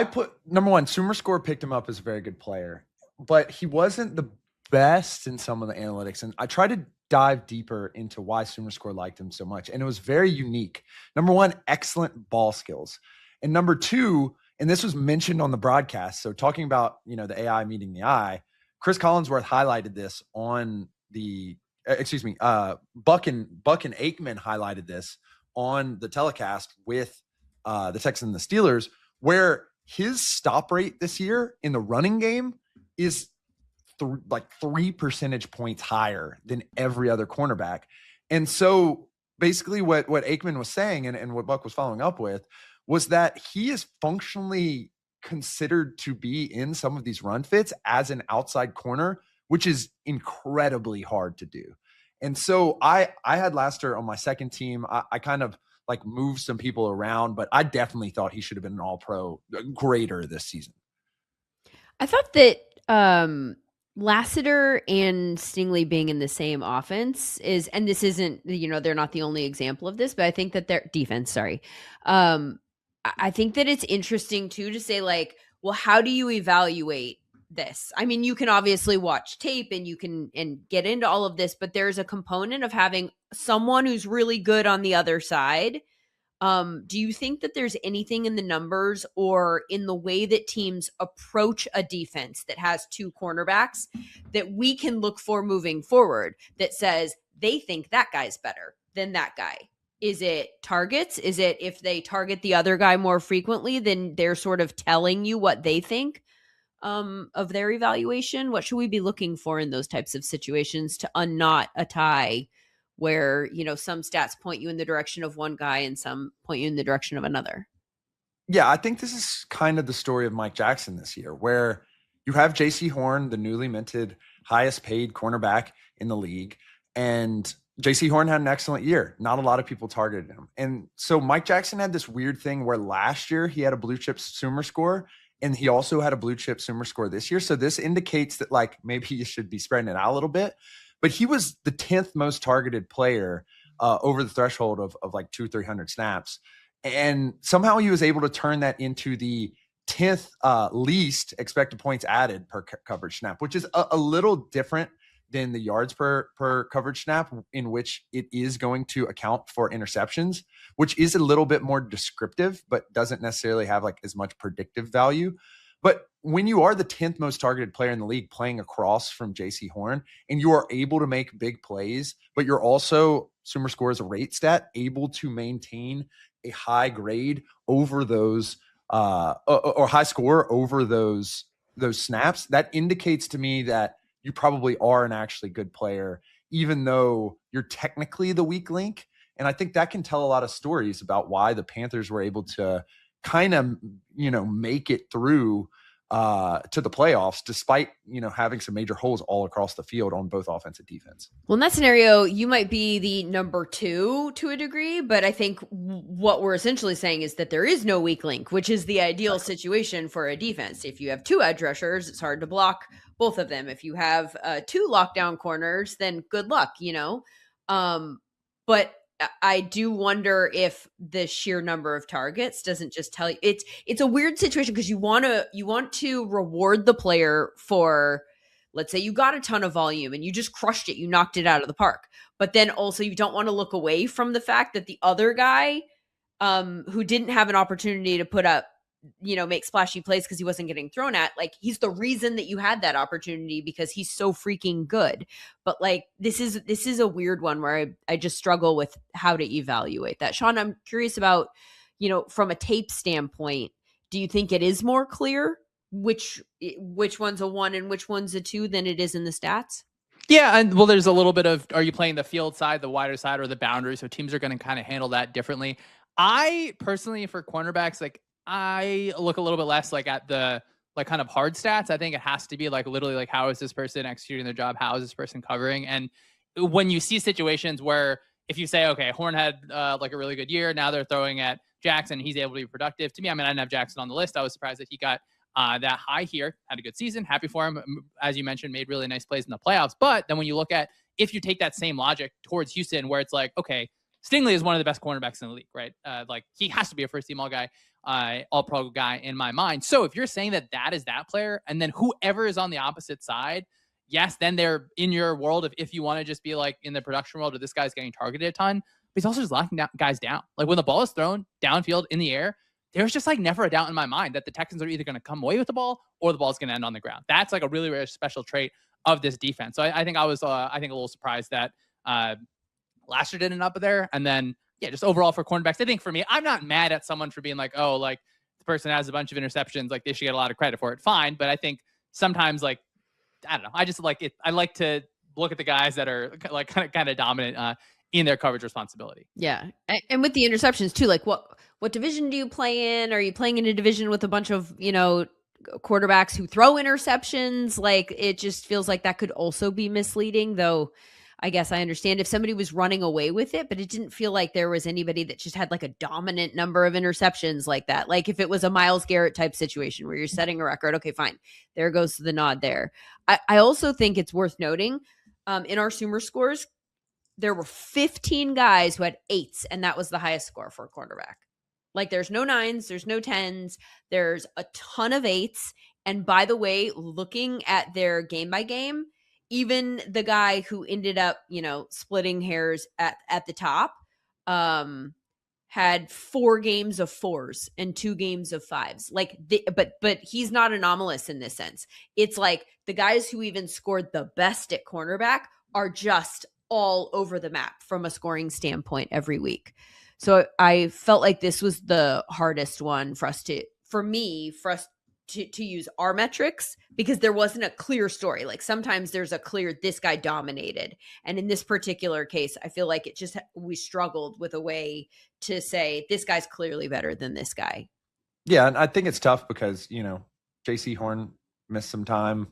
put number one, SumerScore picked him up as a very good player, but he wasn't the best in some of the analytics. And I tried to dive deeper into why SumerScore liked him so much. And it was very unique. Number one, excellent ball skills. And number two, and this was mentioned on the broadcast. So talking about, the AI meeting the eye, Chris Collinsworth highlighted this on the, Buck and Aikman highlighted this on the telecast with the Texans and the Steelers, where his stop rate this year in the running game is 3 percentage points higher than every other cornerback. And so basically what Aikman was saying and what Buck was following up with was that he is functionally considered to be in some of these run fits as an outside corner, which is incredibly hard to do. And so I had Lassiter on my second team. I kind of like moved some people around, but I definitely thought he should have been an all-pro grader this season. I thought that Lassiter and Stingley being in the same offense is, and this isn't, they're not the only example of this, but I think that their defense, I think that it's interesting too to say like, well, how do you evaluate this? I mean, you can obviously watch tape and you can get into all of this, but there's a component of having someone who's really good on the other side. Do you think that there's anything in the numbers or in the way that teams approach a defense that has two cornerbacks that we can look for moving forward that says they think that guy's better than that guy? Is it targets? Is it if they target the other guy more frequently, then they're sort of telling you what they think of their evaluation? What should we be looking for in those types of situations to unknot a tie where, some stats point you in the direction of one guy and some point you in the direction of another? Yeah, I think this is kind of the story of Mike Jackson this year, where you have J.C. Horn, the newly minted highest paid cornerback in the league, and J.C. Horn had an excellent year. Not a lot of people targeted him. And so Mike Jackson had this weird thing where last year he had a blue chip Sumer score, and he also had a blue chip Sumer score this year. So this indicates that maybe you should be spreading it out a little bit. But he was the 10th most targeted player over the threshold of 200-300 snaps. And somehow he was able to turn that into the 10th least expected points added per coverage snap, which is a little different than the yards per coverage snap, in which it is going to account for interceptions, which is a little bit more descriptive, but doesn't necessarily have as much predictive value. But when you are the 10th most targeted player in the league playing across from J.C. Horn, and you are able to make big plays, but you're also, Sumer score is a rate stat, able to maintain a high grade over those or high score over those snaps, that indicates to me that you probably are an actually good player, even though you're technically the weak link. And I think that can tell a lot of stories about why the Panthers were able to kind of, make it through to the playoffs, despite, having some major holes all across the field on both offense and defense. Well, in that scenario, you might be the number 2 to a degree, but I think what we're essentially saying is that there is no weak link, which is the ideal situation for a defense. If you have 2 edge rushers, it's hard to block both of them. If you have 2 lockdown corners, then good luck, But I do wonder if the sheer number of targets doesn't just tell you. It's a weird situation because you want to reward the player for, let's say you got a ton of volume and you just crushed it, you knocked it out of the park. But then also you don't want to look away from the fact that the other guy who didn't have an opportunity to put up, make splashy plays because he wasn't getting thrown at, he's the reason that you had that opportunity because he's so freaking good. But this is a weird one where I just struggle with how to evaluate that. Sean, I'm curious about, from a tape standpoint, do you think it is more clear which one's a 1 and which one's a 2 than it is in the stats? Yeah, and there's a little bit of, are you playing the field side, the wider side, or the boundary? So teams are going to kind of handle that differently. I personally, for cornerbacks, I look a little bit less at the kind of hard stats. I think it has to be literally how is this person executing their job? How is this person covering? And when you see situations where if you say, okay, Horn had a really good year, now they're throwing at Jackson, he's able to be productive. To me, I didn't have Jackson on the list. I was surprised that he got that high here, had a good season, happy for him. As you mentioned, made really nice plays in the playoffs. But then when you look at, if you take that same logic towards Houston, where it's okay, Stingley is one of the best cornerbacks in the league, right? He has to be a first team all pro guy in my mind. So if you're saying that is that player, and then whoever is on the opposite side, yes, then they're in your world if you want to just be in the production world, or this guy's getting targeted a ton, but he's also just locking guys down. When the ball is thrown downfield in the air, there's just never a doubt in my mind that the Texans are either going to come away with the ball or the ball's going to end on the ground. That's a really, really special trait of this defense. So I think I was a little surprised that Lasher didn't up there. And then, yeah, just overall for cornerbacks, I think for me, I'm not mad at someone for being the person has a bunch of interceptions, they should get a lot of credit for it. Fine. But I think sometimes I don't know. I just like it. I like to look at the guys that are kind of dominant in their coverage responsibility. Yeah. And with the interceptions too, what division do you play in? Are you playing in a division with a bunch of, quarterbacks who throw interceptions? It just feels like that could also be misleading, though. I guess I understand if somebody was running away with it, but it didn't feel like there was anybody that just had a dominant number of interceptions like that. If it was a Myles Garrett type situation where you're setting a record, okay, fine. There goes the nod there. I also think it's worth noting in our Sumer scores, there were 15 guys who had 8s, and that was the highest score for a quarterback. There's no 9s, there's no 10s, there's a ton of 8s. And by the way, looking at their game by game, even the guy who ended up, splitting hairs at the top had 4 games of 4s and 2 games of 5s. But he's not anomalous in this sense. It's the guys who even scored the best at cornerback are just all over the map from a scoring standpoint every week. So I felt like this was the hardest one for us to use our metrics, because there wasn't a clear story. Like sometimes there's a clear, this guy dominated. And in this particular case, I feel like we struggled with a way to say this guy's clearly better than this guy. Yeah. And I think it's tough because, JC Horn missed some time.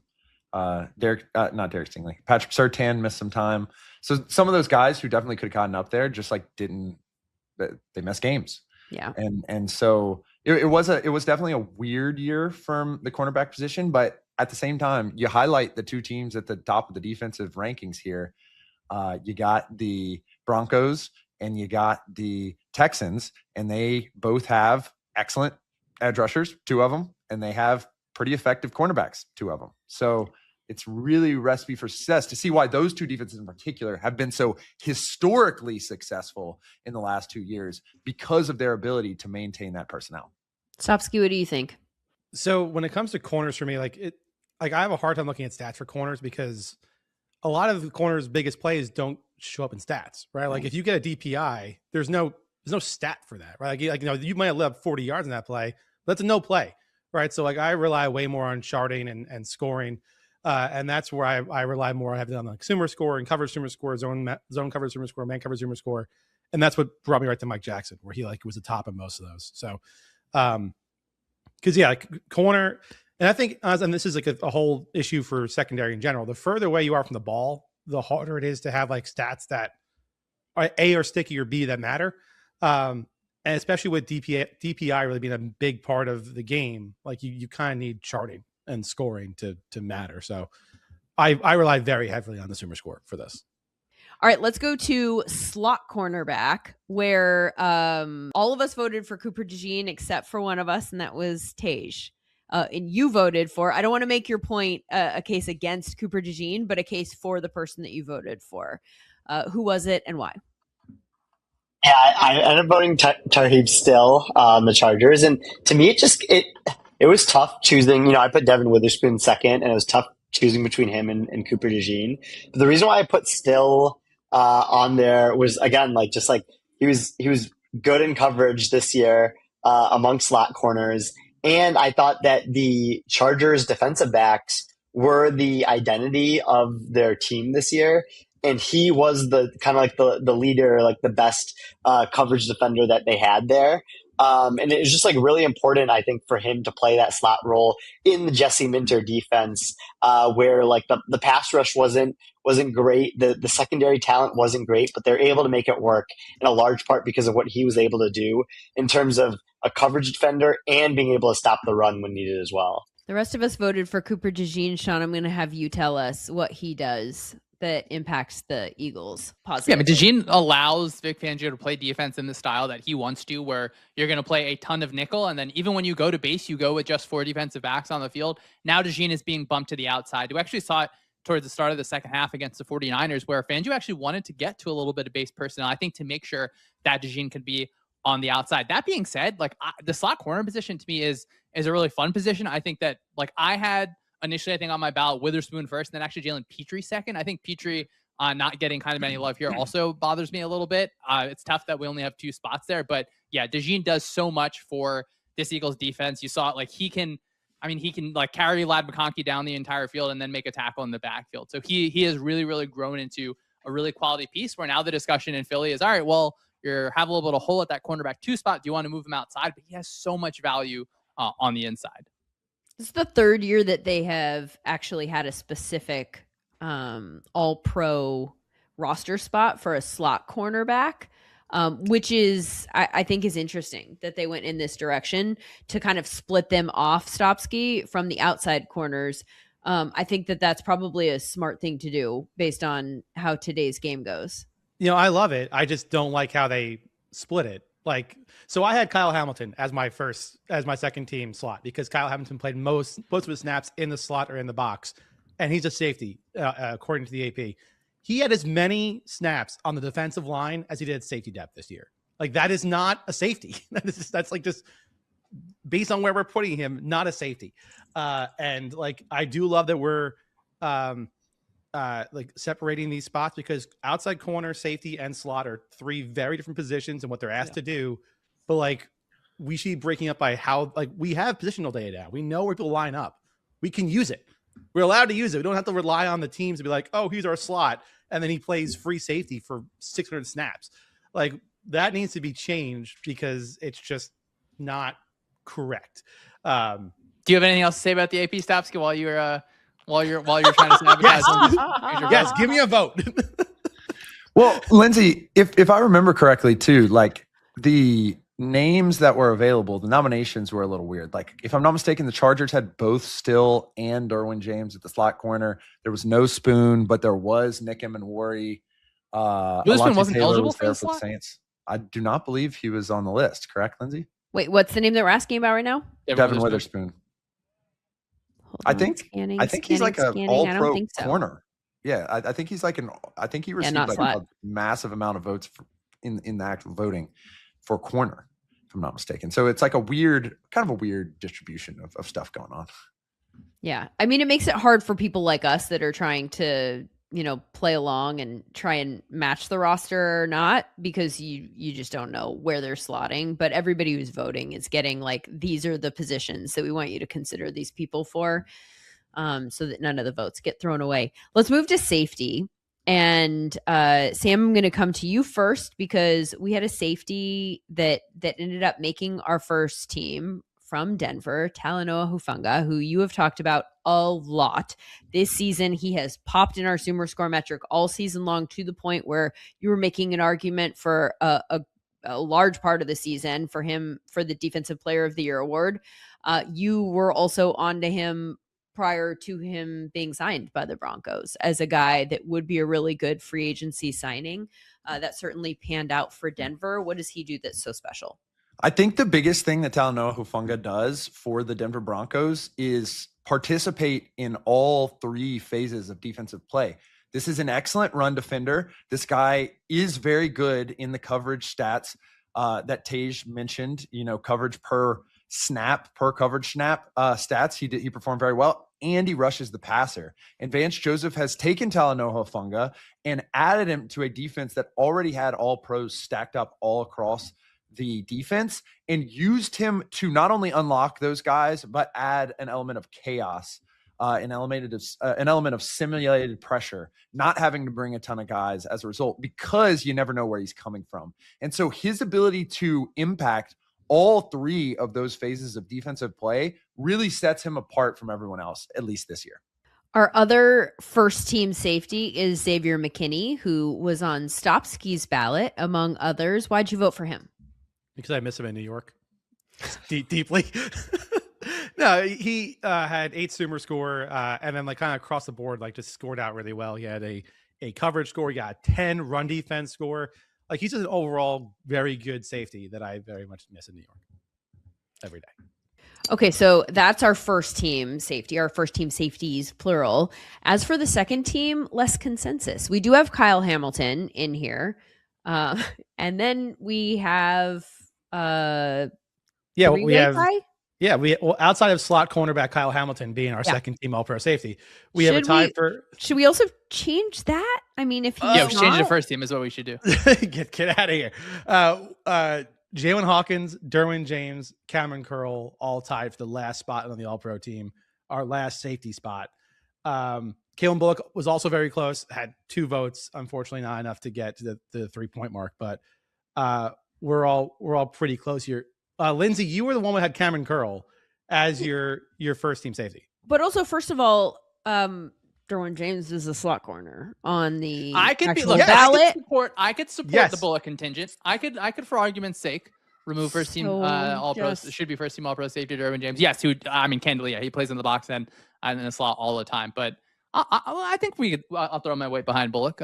Not Derek Stingley, Patrick Surtain missed some time. So some of those guys who definitely could have gotten up there just like they missed games. Yeah. And so it was definitely a weird year from the cornerback position, but at the same time, you highlight the two teams at the top of the defensive rankings here. You got the Broncos and you got the Texans, and they both have excellent edge rushers, two of them, and they have pretty effective cornerbacks, two of them. So it's really a recipe for success to see why those two defenses in particular have been so historically successful in the last 2 years because of their ability to maintain that personnel. Stopsky, what do you think? So when it comes to corners for me, I have a hard time looking at stats for corners because a lot of the corners' biggest plays don't show up in stats, right? Like if you get a DPI, there's no stat for that, right? You might have left 40 yards in that play, but that's a no play, right? So I rely way more on charting and scoring. And that's where I rely more heavily on SumerScore and cover SumerScore, zone cover SumerScore, man cover SumerScore. And that's what brought me right to Mike Jackson, where he was the top of most of those. So, corner, and I think, and this is a whole issue for secondary in general, the further away you are from the ball, the harder it is to have stats that are A, are sticky, or B, that matter. And especially with DPI really being a big part of the game, you kind of need charting and scoring to matter. So I rely very heavily on the SumerScore for this. All right, let's go to slot cornerback, where all of us voted for Cooper DeJean except for one of us, and that was Tej. And you voted for, I don't want to make your point a case against Cooper DeJean, but a case for the person that you voted for. Who was it and why? Yeah, I ended up voting Tarheeb Still on the Chargers. And to me, it was tough choosing. I put Devin Witherspoon second, and it was tough choosing between him and Cooper DeJean. But the reason why I put Still on there was, again, he was good in coverage this year among slot corners. And I thought that the Chargers defensive backs were the identity of their team this year. And he was the kind of the leader, the best coverage defender that they had there. And it was just really important, I think, for him to play that slot role in the Jesse Minter defense, where the pass rush wasn't great. The secondary talent wasn't great, but they're able to make it work in a large part because of what he was able to do in terms of a coverage defender and being able to stop the run when needed as well. The rest of us voted for Cooper DeJean. Sean, I'm going to have you tell us what he does that impacts the Eagles positively. Yeah, but DeJean allows Vic Fangio to play defense in the style that he wants to, where you're going to play a ton of nickel, and then even when you go to base, you go with just 4 defensive backs on the field. Now DeJean is being bumped to the outside. We actually saw it towards the start of the second half against the 49ers, where Fangio actually wanted to get to a little bit of base personnel, I think, to make sure that DeJean could be on the outside. That being said, the slot corner position to me is a really fun position. I think that I had initially, I think on my ballot, Witherspoon first, and then actually Jalen Petrie second. I think Petrie not getting kind of any love here also bothers me a little bit. It's tough that we only have 2 spots there, but yeah, DeJean does so much for this Eagles defense. You saw it, he can carry Ladd McConkey down the entire field and then make a tackle in the backfield. So he has really, really grown into a really quality piece, where now the discussion in Philly is, all right, well, you have a little bit of hole at that cornerback 2 spot. Do you want to move him outside? But he has so much value on the inside. This is the 3rd year that they have actually had a specific all-pro roster spot for a slot cornerback, which is, I think, is interesting that they went in this direction to kind of split them off, Stopsky, from the outside corners. I think that that's probably a smart thing to do based on how today's game goes. I love it. I just don't like how they split it. So I had Kyle Hamilton as my second team slot, because Kyle Hamilton played most of his snaps in the slot or in the box, and he's a safety, according to the AP. He had as many snaps on the defensive line as he did safety depth this year. That is not a safety. That's just based on where we're putting him, not a safety. And I do love that we're like separating these spots, because outside corner, safety, and slot are three very different positions and what they're asked to do. But like, we should be breaking up by how, like, we have positional data now. We know where people line up. We can use it. We're allowed to use it. We don't have to rely on the teams to be like, oh, he's our slot, and then he plays free safety for 600 snaps. Like, that needs to be changed because it's just not correct. Do you have anything else to say about the AP Stopski while you're trying to sabotage? Yes, give me a vote. Well, Lindsay, if I remember correctly too, like the names that were available, the nominations were a little weird. Like, if I'm not mistaken, the Chargers had both Still and Derwin James at the slot corner. There was no Spoon, but there was Nick Emenwari. Spoon wasn't eligible for the slot? Saints. I do not believe he was on the list. Correct, Lindsay? Wait, what's the name that we're asking about right now? Devin Witherspoon. I think he's like an all-pro corner. Yeah, I think he's like I think he received like a massive amount of votes in the actual voting for corner, if I'm not mistaken. So it's like kind of a weird distribution of stuff going on. Yeah. I mean, it makes it hard for people like us that are trying to, play along and try and match the roster or not, because you just don't know where they're slotting. But everybody who's voting is getting like, these are the positions that we want you to consider these people for, so that none of the votes get thrown away. Let's move to safety. And Sam, I'm going to come to you first, because we had a safety that ended up making our first team from Denver, Talanoa Hufanga, who you have talked about a lot this season. He has popped in our SumerScore metric all season long, to the point where you were making an argument for a large part of the season for him for the Defensive Player of the Year award. You were also on to him prior to him being signed by the Broncos as a guy that would be a really good free agency signing. That certainly panned out for Denver. What does he do that's so special? I think the biggest thing that Talanoa Hufanga does for the Denver Broncos is participate in all three phases of defensive play. This is an excellent run defender. This guy is very good in the coverage stats that Tej mentioned, coverage per coverage snap stats. He performed very well, and he rushes the passer. And Vance Joseph has taken Talanoa Hufanga and added him to a defense that already had all pros stacked up all across the defense, and used him to not only unlock those guys, but add an element of chaos, an element of simulated pressure, not having to bring a ton of guys as a result, because you never know where he's coming from. And so his ability to impact all three of those phases of defensive play really sets him apart from everyone else, at least this year. Our other first team safety is Xavier McKinney, who was on Stopski's ballot, among others. Why'd you vote for him? Because I miss him in New York deeply. No, he had 8 SumerScore, and then like kind of across the board, like just scored out really well. He had a coverage score. He got a 10 run defense score. Like, he's just an overall very good safety that I very much miss in New York every day. Okay, so that's our first team safety, our first team safeties, plural. As for the second team, less consensus. We do have Kyle Hamilton in here. And then we have we have outside of slot cornerback Kyle Hamilton being our second team All-Pro safety, we have a tie for. Should we also change that? I mean, if he's we change the first team is what we should do. get out of here. Jalen Hawkins, Derwin James, Cameron Curl, all tied for the last spot on the All-Pro team. Our last safety spot. Kalen Bullock was also very close, had 2 votes, unfortunately not enough to get to the 3-point mark, but we're all pretty close here. Lindsay, you were the one that had Cameron Curl as your first team safety. But also, first of all, Derwin James is a slot corner on the ballot. I could support the Bullock contingent. I could for argument's sake remove first team All Pro. Should be first team All Pro safety Derwin James. Yes, candidly, he plays in the box and in the slot all the time, but I think I'll throw my weight behind Bullock.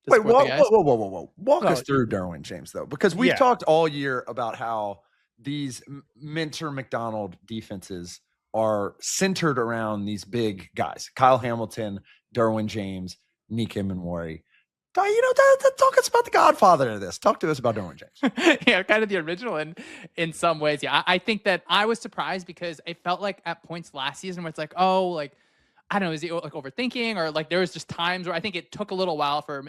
Wait, whoa. Walk us through Derwin James, though, because we've talked all year about how these Minter McDonald defenses are centered around these big guys: Kyle Hamilton, Derwin James, Nick Emenwari. Talk us about the godfather of this. Talk to us about Derwin James. Yeah, kind of the original in some ways. Yeah, I think that I was surprised because it felt like at points last season where it's like, I don't know, is he like overthinking, or like there was just times where I think it took a little while for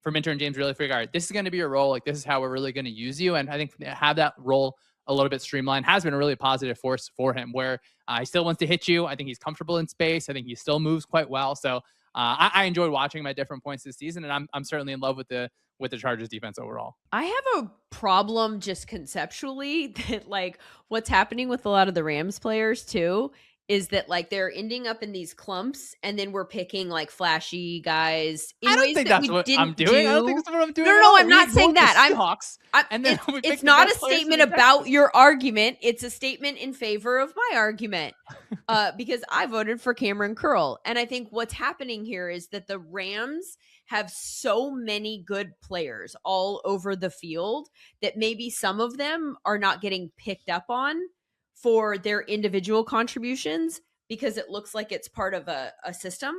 Minter and James really figure out this is going to be your role. Like this is how we're really going to use you. And I think have that role a little bit streamlined has been a really positive force for him, where he still wants to hit you. I think he's comfortable in space. I think he still moves quite well. So I enjoyed watching him at different points this season, and I'm certainly in love with the Chargers defense overall. I have a problem just conceptually that like what's happening with a lot of the Rams players too is that like they're ending up in these clumps, and then we're picking like flashy guys in I don't ways think that that's we what didn't I'm doing. do. I don't think that's what I'm doing. No, I'm not saying that. And then it's not a statement about your argument. It's a statement in favor of my argument. Because I voted for Cameron Curl. And I think what's happening here is that the Rams have so many good players all over the field that maybe some of them are not getting picked up on for their individual contributions because it looks like it's part of a system.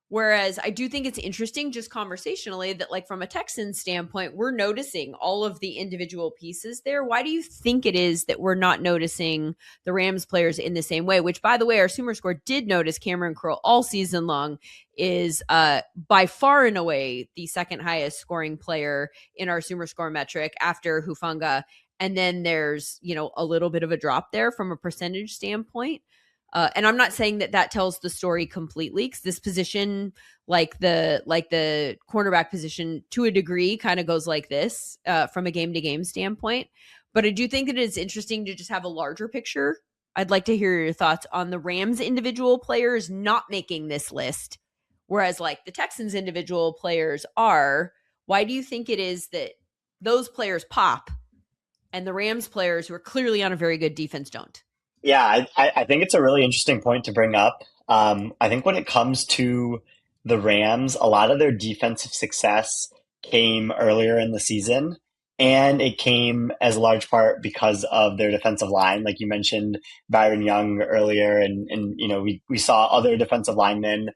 Whereas I do think it's interesting just conversationally that like from a Texans standpoint, we're noticing all of the individual pieces there. Why do you think it is that we're not noticing the Rams players in the same way? Which, by the way, our SumerScore did notice Cameron Curl all season long is by far and away the second highest scoring player in our SumerScore metric after Hufanga. And then there's, a little bit of a drop there from a percentage standpoint. And I'm not saying that tells the story completely, because this position, like the cornerback position, to a degree, kind of goes like this from a game-to-game standpoint. But I do think that it's interesting to just have a larger picture. I'd like to hear your thoughts on the Rams individual players not making this list, whereas like the Texans individual players are. Why do you think it is that those players pop and the Rams players who are clearly on a very good defense don't? Yeah, I think it's a really interesting point to bring up. I think when it comes to the Rams, a lot of their defensive success came earlier in the season, and it came as a large part because of their defensive line. Like you mentioned Byron Young earlier, and we saw other defensive linemen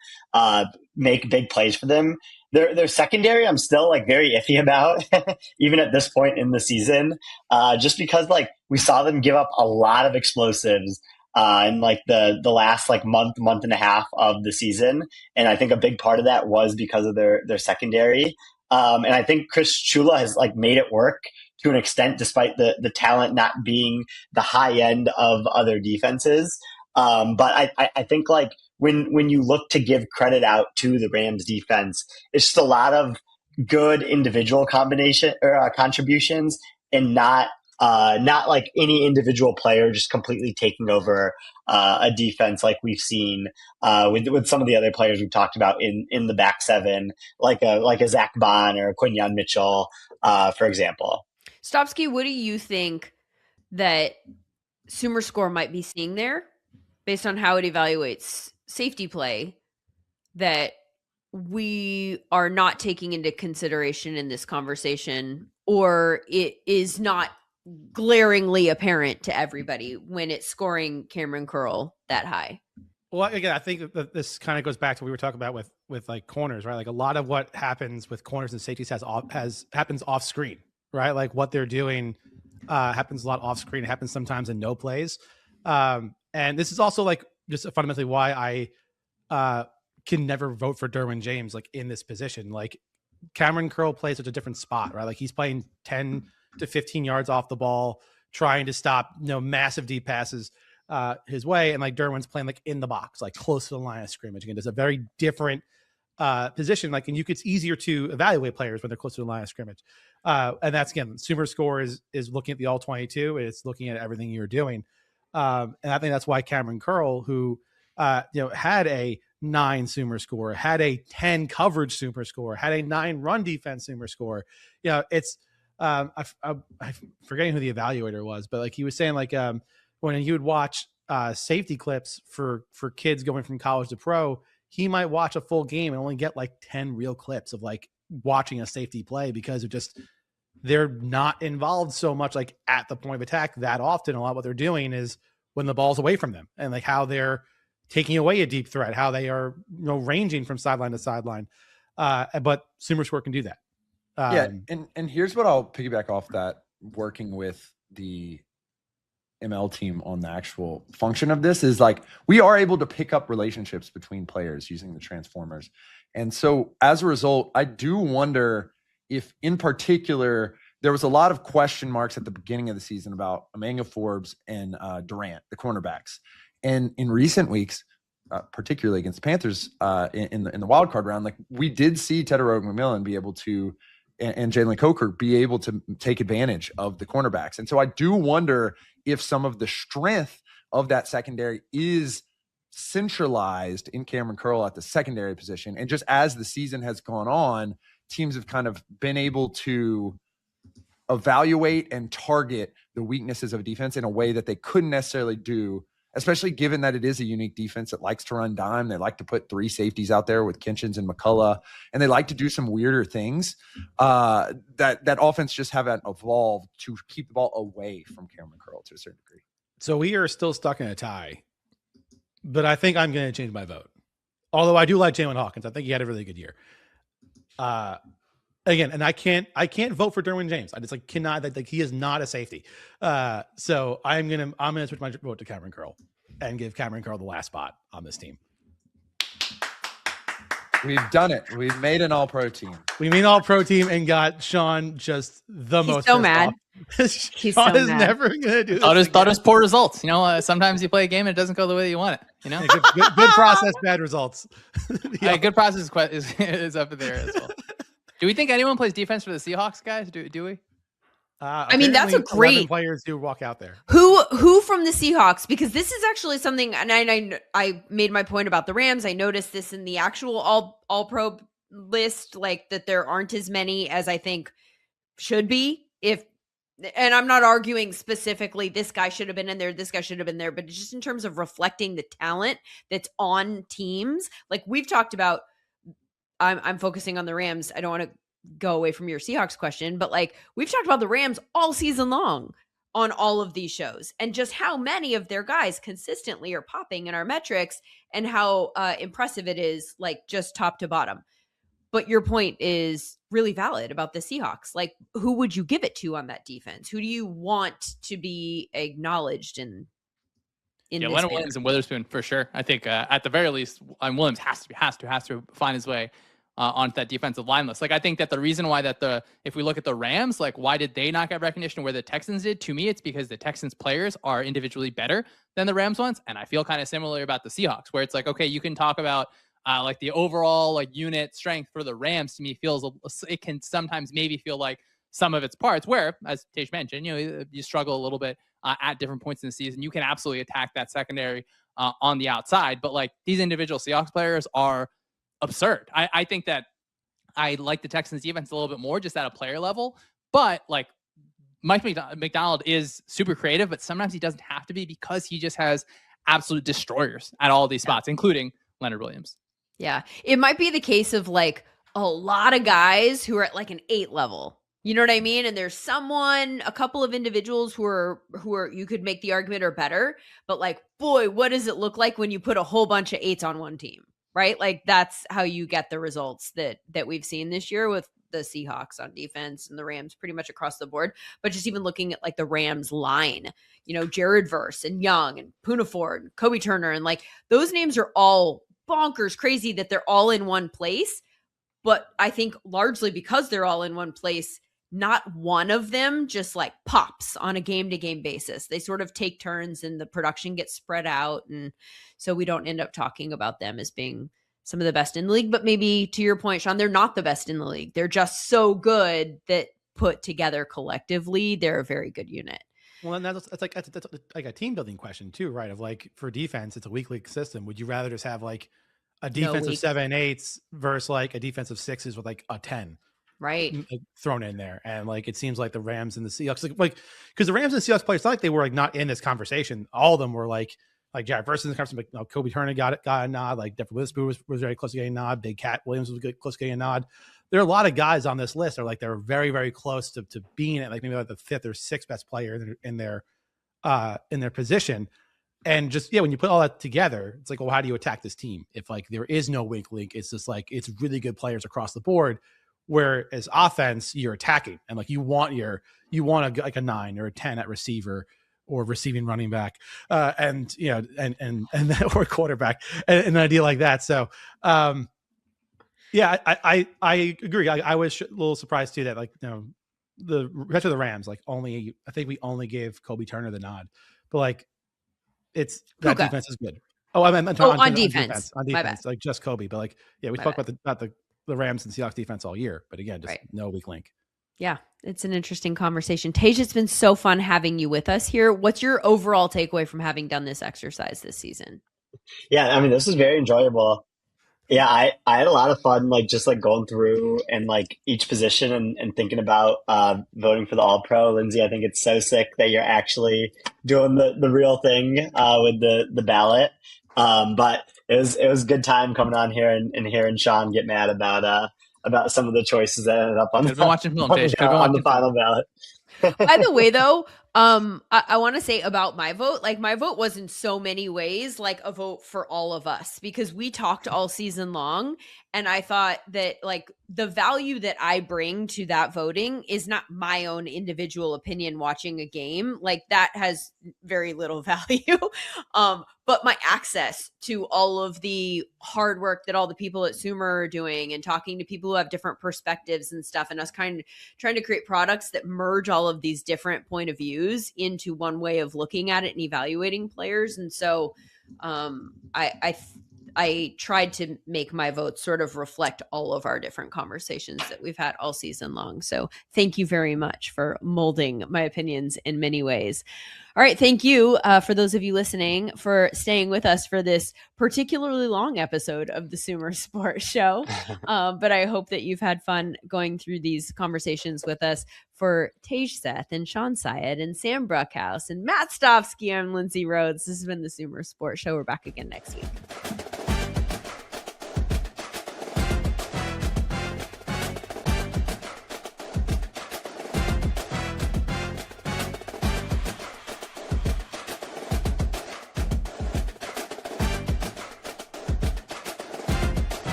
make big plays for them. Their secondary, I'm still like very iffy about, even at this point in the season, just because like we saw them give up a lot of explosives in like the last like month and a half of the season, and I think a big part of that was because of their secondary. And I think Chris Chula has like made it work to an extent, despite the talent not being the high end of other defenses. But I think like when you look to give credit out to the Rams defense, it's just a lot of good individual combination or contributions, and not like any individual player just completely taking over a defense like we've seen with some of the other players we've talked about in the back seven, like a Zach Bond or Quinyon Mitchell, for example. Stopsky, what do you think that SumerScore might be seeing there based on how it evaluates safety play that we are not taking into consideration in this conversation, or it is not glaringly apparent to everybody when it's scoring Cameron Curl that high? Well, again, I think that this kind of goes back to what we were talking about with like corners, right? Like a lot of what happens with corners and safeties happens off screen, right? Like what they're doing happens a lot off screen. It happens sometimes in no plays. And this is also like just fundamentally why I can never vote for Derwin James like in this position. Like Cameron Curl plays such a different spot, right? Like he's playing 10 to 15 yards off the ball, trying to stop massive deep passes his way, and like Derwin's playing like in the box, like close to the line of scrimmage. Again, it's a very different position. Like, and it's easier to evaluate players when they're close to the line of scrimmage. And that's, again, SumerScore is looking at the all 22. It's looking at everything you're doing. And I think that's why Cameron Curl, who had a 9 SumerScore, had a 10 coverage SumerScore, had a 9 run defense SumerScore. It's I'm forgetting who the evaluator was, but like he was saying, like when he would watch safety clips for kids going from college to pro, he might watch a full game and only get like 10 real clips of like watching a safety play, because of just they're not involved so much like at the point of attack that often. A lot of what they're doing is when the ball's away from them, and like how they're taking away a deep threat, how they are ranging from sideline to sideline. But SumerScore can do that. And here's what I'll piggyback off that, working with the ML team on the actual function of this is like we are able to pick up relationships between players using the transformers. And so as a result, I do wonder if in particular there was a lot of question marks at the beginning of the season about Emmanuel Forbes and Durant, the cornerbacks. And in recent weeks, particularly against the Panthers in the wild card round, like we did see Tedorow McMillan be able to, and Jalen Coker be able to take advantage of the cornerbacks. And so I do wonder if some of the strength of that secondary is centralized in Cameron Curl at the secondary position. And just as the season has gone on, teams have kind of been able to evaluate and target the weaknesses of a defense in a way that they couldn't necessarily do, especially given that it is a unique defense that likes to run dime. They like to put 3 safeties out there with Kinchins and McCullough, and they like to do some weirder things that offense just haven't evolved to keep the ball away from Cameron Curl to a certain degree. So we are still stuck in a tie, but I think I'm going to change my vote. Although I do like Jalen Hawkins. I think he had a really good year. Again, and I can't vote for Derwin James. I just cannot, like he is not a safety. So I'm gonna switch my vote to Cameron Curl and give Cameron Curl the last spot on this team. We've done it. We've made an all-pro team. We made an all-pro team and got Sean just the most. He's so mad. He's Sean is never gonna do this. Thought it was poor results. Sometimes you play a game and it doesn't go the way that you want it. Yeah, good process, bad results. Yeah, good process is up there as well. Do we think anyone plays defense for the Seahawks, guys? Do we? I mean, that's a great players who walk out there. Who from the Seahawks? Because this is actually something, and I made my point about the Rams. I noticed this in the actual all pro list, like that there aren't as many as I think should be. And I'm not arguing specifically this guy should have been in there, this guy should have been there, but just in terms of reflecting the talent that's on teams, like we've talked about. I'm focusing on the Rams. I don't want to go away from your Seahawks question, but like we've talked about the Rams all season long on all of these shows and just how many of their guys consistently are popping in our metrics and how impressive it is, like just top to bottom. But your point is really valid about the Seahawks. Like, who would you give it to on that defense? Who do you want to be acknowledged in Leonard Williams and Witherspoon for sure. I think at the very least, Williams has to find his way onto that defensive line list. Like I think that the reason why if we look at the Rams, like why did they not get recognition where the Texans did? To me, it's because the Texans players are individually better than the Rams ones, and I feel kind of similar about the Seahawks, where it's like okay, you can talk about like the overall like unit strength for the Rams. To me, it can sometimes maybe feel like some of its parts, where as Tej mentioned, you struggle a little bit at different points in the season. You can absolutely attack that secondary on the outside, but like these individual Seahawks players are absurd. I think that I like the Texans defense a little bit more just at a player level, but like Mike McDonald is super creative, but sometimes he doesn't have to be because he just has absolute destroyers at all these spots, including Leonard Williams. Yeah. It might be the case of like a lot of guys who are at like an 8 level. You know what I mean? And there's a couple of individuals who are you could make the argument are better, but like, boy, what does it look like when you put a whole bunch of 8s on one team? Right? Like that's how you get the results that we've seen this year with the Seahawks on defense and the Rams pretty much across the board. But just even looking at like the Rams line, Jared Verse and Young and Poona Ford and Kobe Turner, and like those names are all bonkers crazy that they're all in one place. But I think largely because they're all in one place, not one of them just like pops on a game-to-game basis. They sort of take turns and the production gets spread out. And so we don't end up talking about them as being some of the best in the league. But maybe to your point, Sean, they're not the best in the league. They're just so good that put together collectively, they're a very good unit. Well, and that's like a team building question too, right? Of like for defense, it's a weak league system. Would you rather just have like a defense of 7/8 versus like a defense of 6s with like a 10? Right. Thrown in there. And like it seems like the Rams and the Seahawks, like because the Rams and the Seahawks players, it's not like they were like not in this conversation. All of them were like Jared Verse in the conversation, like Kobe Turner got a nod, like Devin Witherspoon was very close to getting a nod, Big Cat Williams was close to getting a nod. There are a lot of guys on this list that are like they're very, very close to being at like maybe like the 5th or 6th best player in their position. And just when you put all that together, it's like, well, how do you attack this team? If like there is no weak link, it's just like it's really good players across the board. Whereas offense, you're attacking and like you want like a 9 or a 10 at receiver or receiving running back, and or quarterback, and an idea like that. So, yeah, I agree. I was a little surprised too that the rest of the Rams I think we only gave Kobe Turner the nod, but it's that Puka. defense is good. Oh, I meant on defense. on My defense, bad. just Kobe. But we spoke about the Rams and Seahawks defense all year, but again, just no weak link. Yeah, it's an interesting conversation. Tej, it's been so fun having you with us here. What's your overall takeaway from having done this exercise this season? Yeah, I mean, this was very enjoyable. Yeah, I had a lot of fun, just going through and each position and thinking about voting for the All Pro. Lindsay, I think it's so sick that you're actually doing the real thing with the ballot. But it was a good time coming on here and hearing Sean get mad about some of the choices that ended up on the final ballot. By the way, though, I want to say about my vote, my vote was in so many ways a vote for all of us, because we talked all season long, and I thought that the value that I bring to that voting is not my own individual opinion watching a game. That has very little value. But my access to all of the hard work that all the people at Sumer are doing, and talking to people who have different perspectives and stuff, and us kind of trying to create products that merge all of these different point of views into one way of looking at it and evaluating players. And so I tried to make my vote sort of reflect all of our different conversations that we've had all season long. So thank you very much for molding my opinions in many ways. All right. Thank you for those of you listening for staying with us for this particularly long episode of the SumerSports Show. But I hope that you've had fun going through these conversations with us. For Tej Seth and Sean Syed and Sam Bruckhouse and Matt Stofsky, I'm Lindsay Rhodes. This has been the SumerSports Show. We're back again next week.